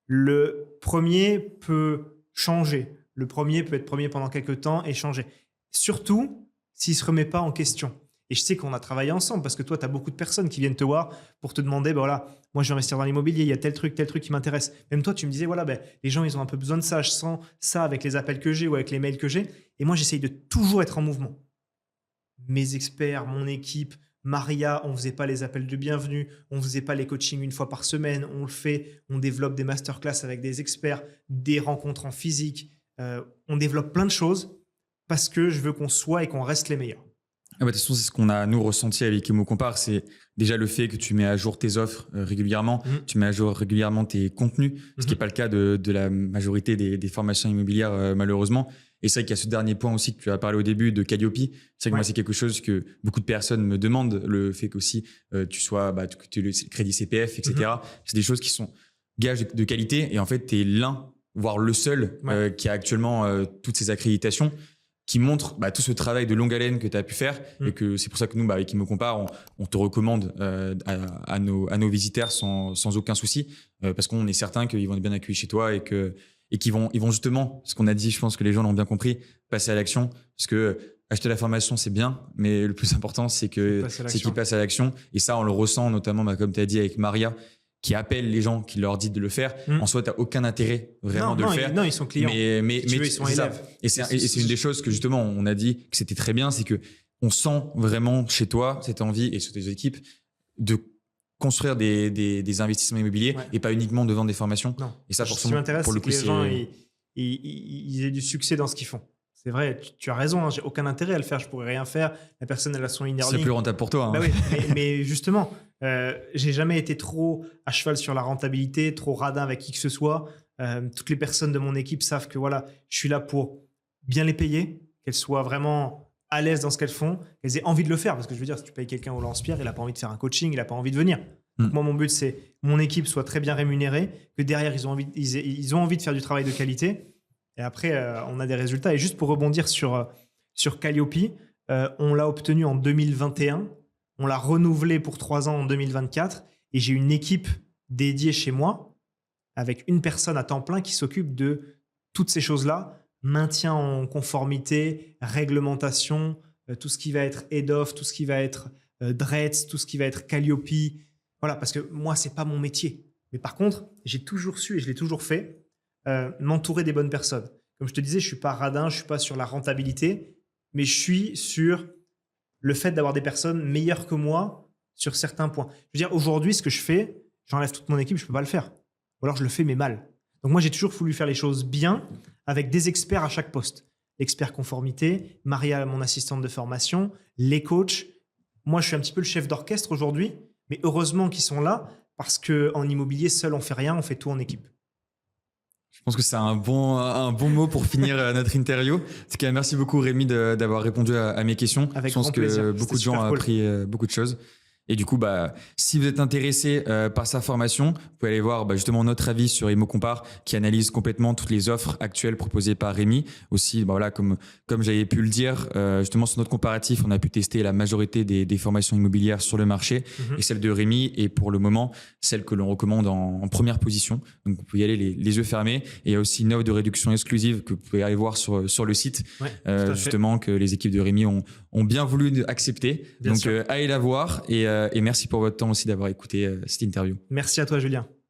Le premier peut changer. Le premier peut être premier pendant quelques temps et changer. Surtout s'il ne se remet pas en question. Et je sais qu'on a travaillé ensemble parce que toi, tu as beaucoup de personnes qui viennent te voir pour te demander, voilà, moi je vais investir dans l'immobilier, il y a tel truc qui m'intéresse. Même toi, tu me disais, voilà, les gens, ils ont un peu besoin de ça. Je sens ça avec les appels que j'ai ou avec les mails que j'ai. Et moi, j'essaye de toujours être en mouvement. Mes experts, mon équipe, Maria, on ne faisait pas les appels de bienvenue, on ne faisait pas les coachings une fois par semaine, on le fait, on développe des masterclass avec des experts, des rencontres en physique, on développe plein de choses parce que je veux qu'on soit et qu'on reste les meilleurs. De toute façon, c'est ce qu'on a, nous, ressenti avec Imo Compare. C'est déjà le fait que tu mets à jour tes offres régulièrement, tu mets à jour régulièrement tes contenus, ce qui n'est pas le cas de la majorité des formations immobilières, malheureusement. Et c'est vrai qu'il y a ce dernier point aussi que tu as parlé au début de Calliope. C'est vrai que moi, c'est quelque chose que beaucoup de personnes me demandent, le fait qu'aussi tu sois, que tu aies le crédit CPF, etc. C'est des choses qui sont gages de qualité. Et en fait, tu es l'un, voire le seul qui a actuellement toutes ces accréditations, qui montre tout ce travail de longue haleine que tu as pu faire et que c'est pour ça que nous, avec Imo Compare, on te recommande à nos visiteurs sans aucun souci parce qu'on est certain qu'ils vont être bien accueillis chez toi et qu'ils vont justement, ce qu'on a dit, je pense que les gens l'ont bien compris, passer à l'action parce que acheter la formation, c'est bien, mais le plus important, c'est qu'ils passent à l'action. Et ça, on le ressent notamment, comme tu as dit, avec Maria, qui appelle les gens, qui leur dit de le faire. En soi, tu n'as aucun intérêt vraiment de le faire. Non, ils sont clients. Mais ils sont élèves. Et c'est une des choses que justement, on a dit que c'était très bien, c'est que on sent vraiment chez toi cette envie et sur tes équipes de construire des investissements immobiliers et pas uniquement de vendre des formations. Non. Et ça, ce qui m'intéresse, c'est que les gens ils aient du succès dans ce qu'ils font. C'est vrai, tu as raison, j'ai aucun intérêt à le faire, je pourrais rien faire. La personne, elle a son inner c'est plus rentable pour toi. Oui, mais justement, j'ai jamais été trop à cheval sur la rentabilité, trop radin avec qui que ce soit. Toutes les personnes de mon équipe savent que voilà, je suis là pour bien les payer, qu'elles soient vraiment à l'aise dans ce qu'elles font, qu'elles aient envie de le faire. Parce que je veux dire, si tu payes quelqu'un au lance-pierre, il n'a pas envie de faire un coaching, il n'a pas envie de venir. Donc moi, mon but, c'est que mon équipe soit très bien rémunérée, que derrière, ils ont envie de faire du travail de qualité. Et après, on a des résultats. Et juste pour rebondir sur Calliope, on l'a obtenu en 2021. On l'a renouvelé pour 3 ans en 2024. Et j'ai une équipe dédiée chez moi avec une personne à temps plein qui s'occupe de toutes ces choses-là. Maintien en conformité, réglementation, tout ce qui va être head-off, tout ce qui va être DRETS, tout ce qui va être Calliope. Voilà, parce que moi, ce n'est pas mon métier. Mais par contre, j'ai toujours su et je l'ai toujours fait, m'entourer des bonnes personnes. Comme je te disais, je ne suis pas radin, je ne suis pas sur la rentabilité, mais je suis sur le fait d'avoir des personnes meilleures que moi sur certains points. Je veux dire, aujourd'hui, ce que je fais, j'enlève toute mon équipe, je ne peux pas le faire. Ou alors je le fais, mais mal. Donc moi, j'ai toujours voulu faire les choses bien avec des experts à chaque poste. L'expert conformité, Maria, mon assistante de formation, les coachs, moi, je suis un petit peu le chef d'orchestre aujourd'hui, mais heureusement qu'ils sont là parce qu'en immobilier, seul, on fait rien, on fait tout en équipe. Je pense que c'est un bon mot pour finir notre interview. En tout cas, merci beaucoup Rémi d'avoir répondu à mes questions. Avec je pense grand que plaisir. beaucoup de C'était gens ont super cool. appris beaucoup de choses. Et du coup, si vous êtes intéressé par sa formation, vous pouvez aller voir justement notre avis sur ImmoCompare qui analyse complètement toutes les offres actuelles proposées par Rémi. Aussi, voilà, comme j'avais pu le dire, justement sur notre comparatif, on a pu tester la majorité des formations immobilières sur le marché et celle de Rémi est pour le moment celle que l'on recommande en première position. Donc, vous pouvez y aller les yeux fermés. Et il y a aussi une offre de réduction exclusive que vous pouvez aller voir sur le site, justement que les équipes de Rémi ont bien voulu accepter. Donc, allez la voir et merci pour votre temps aussi d'avoir écouté cette interview. Merci à toi, Julien.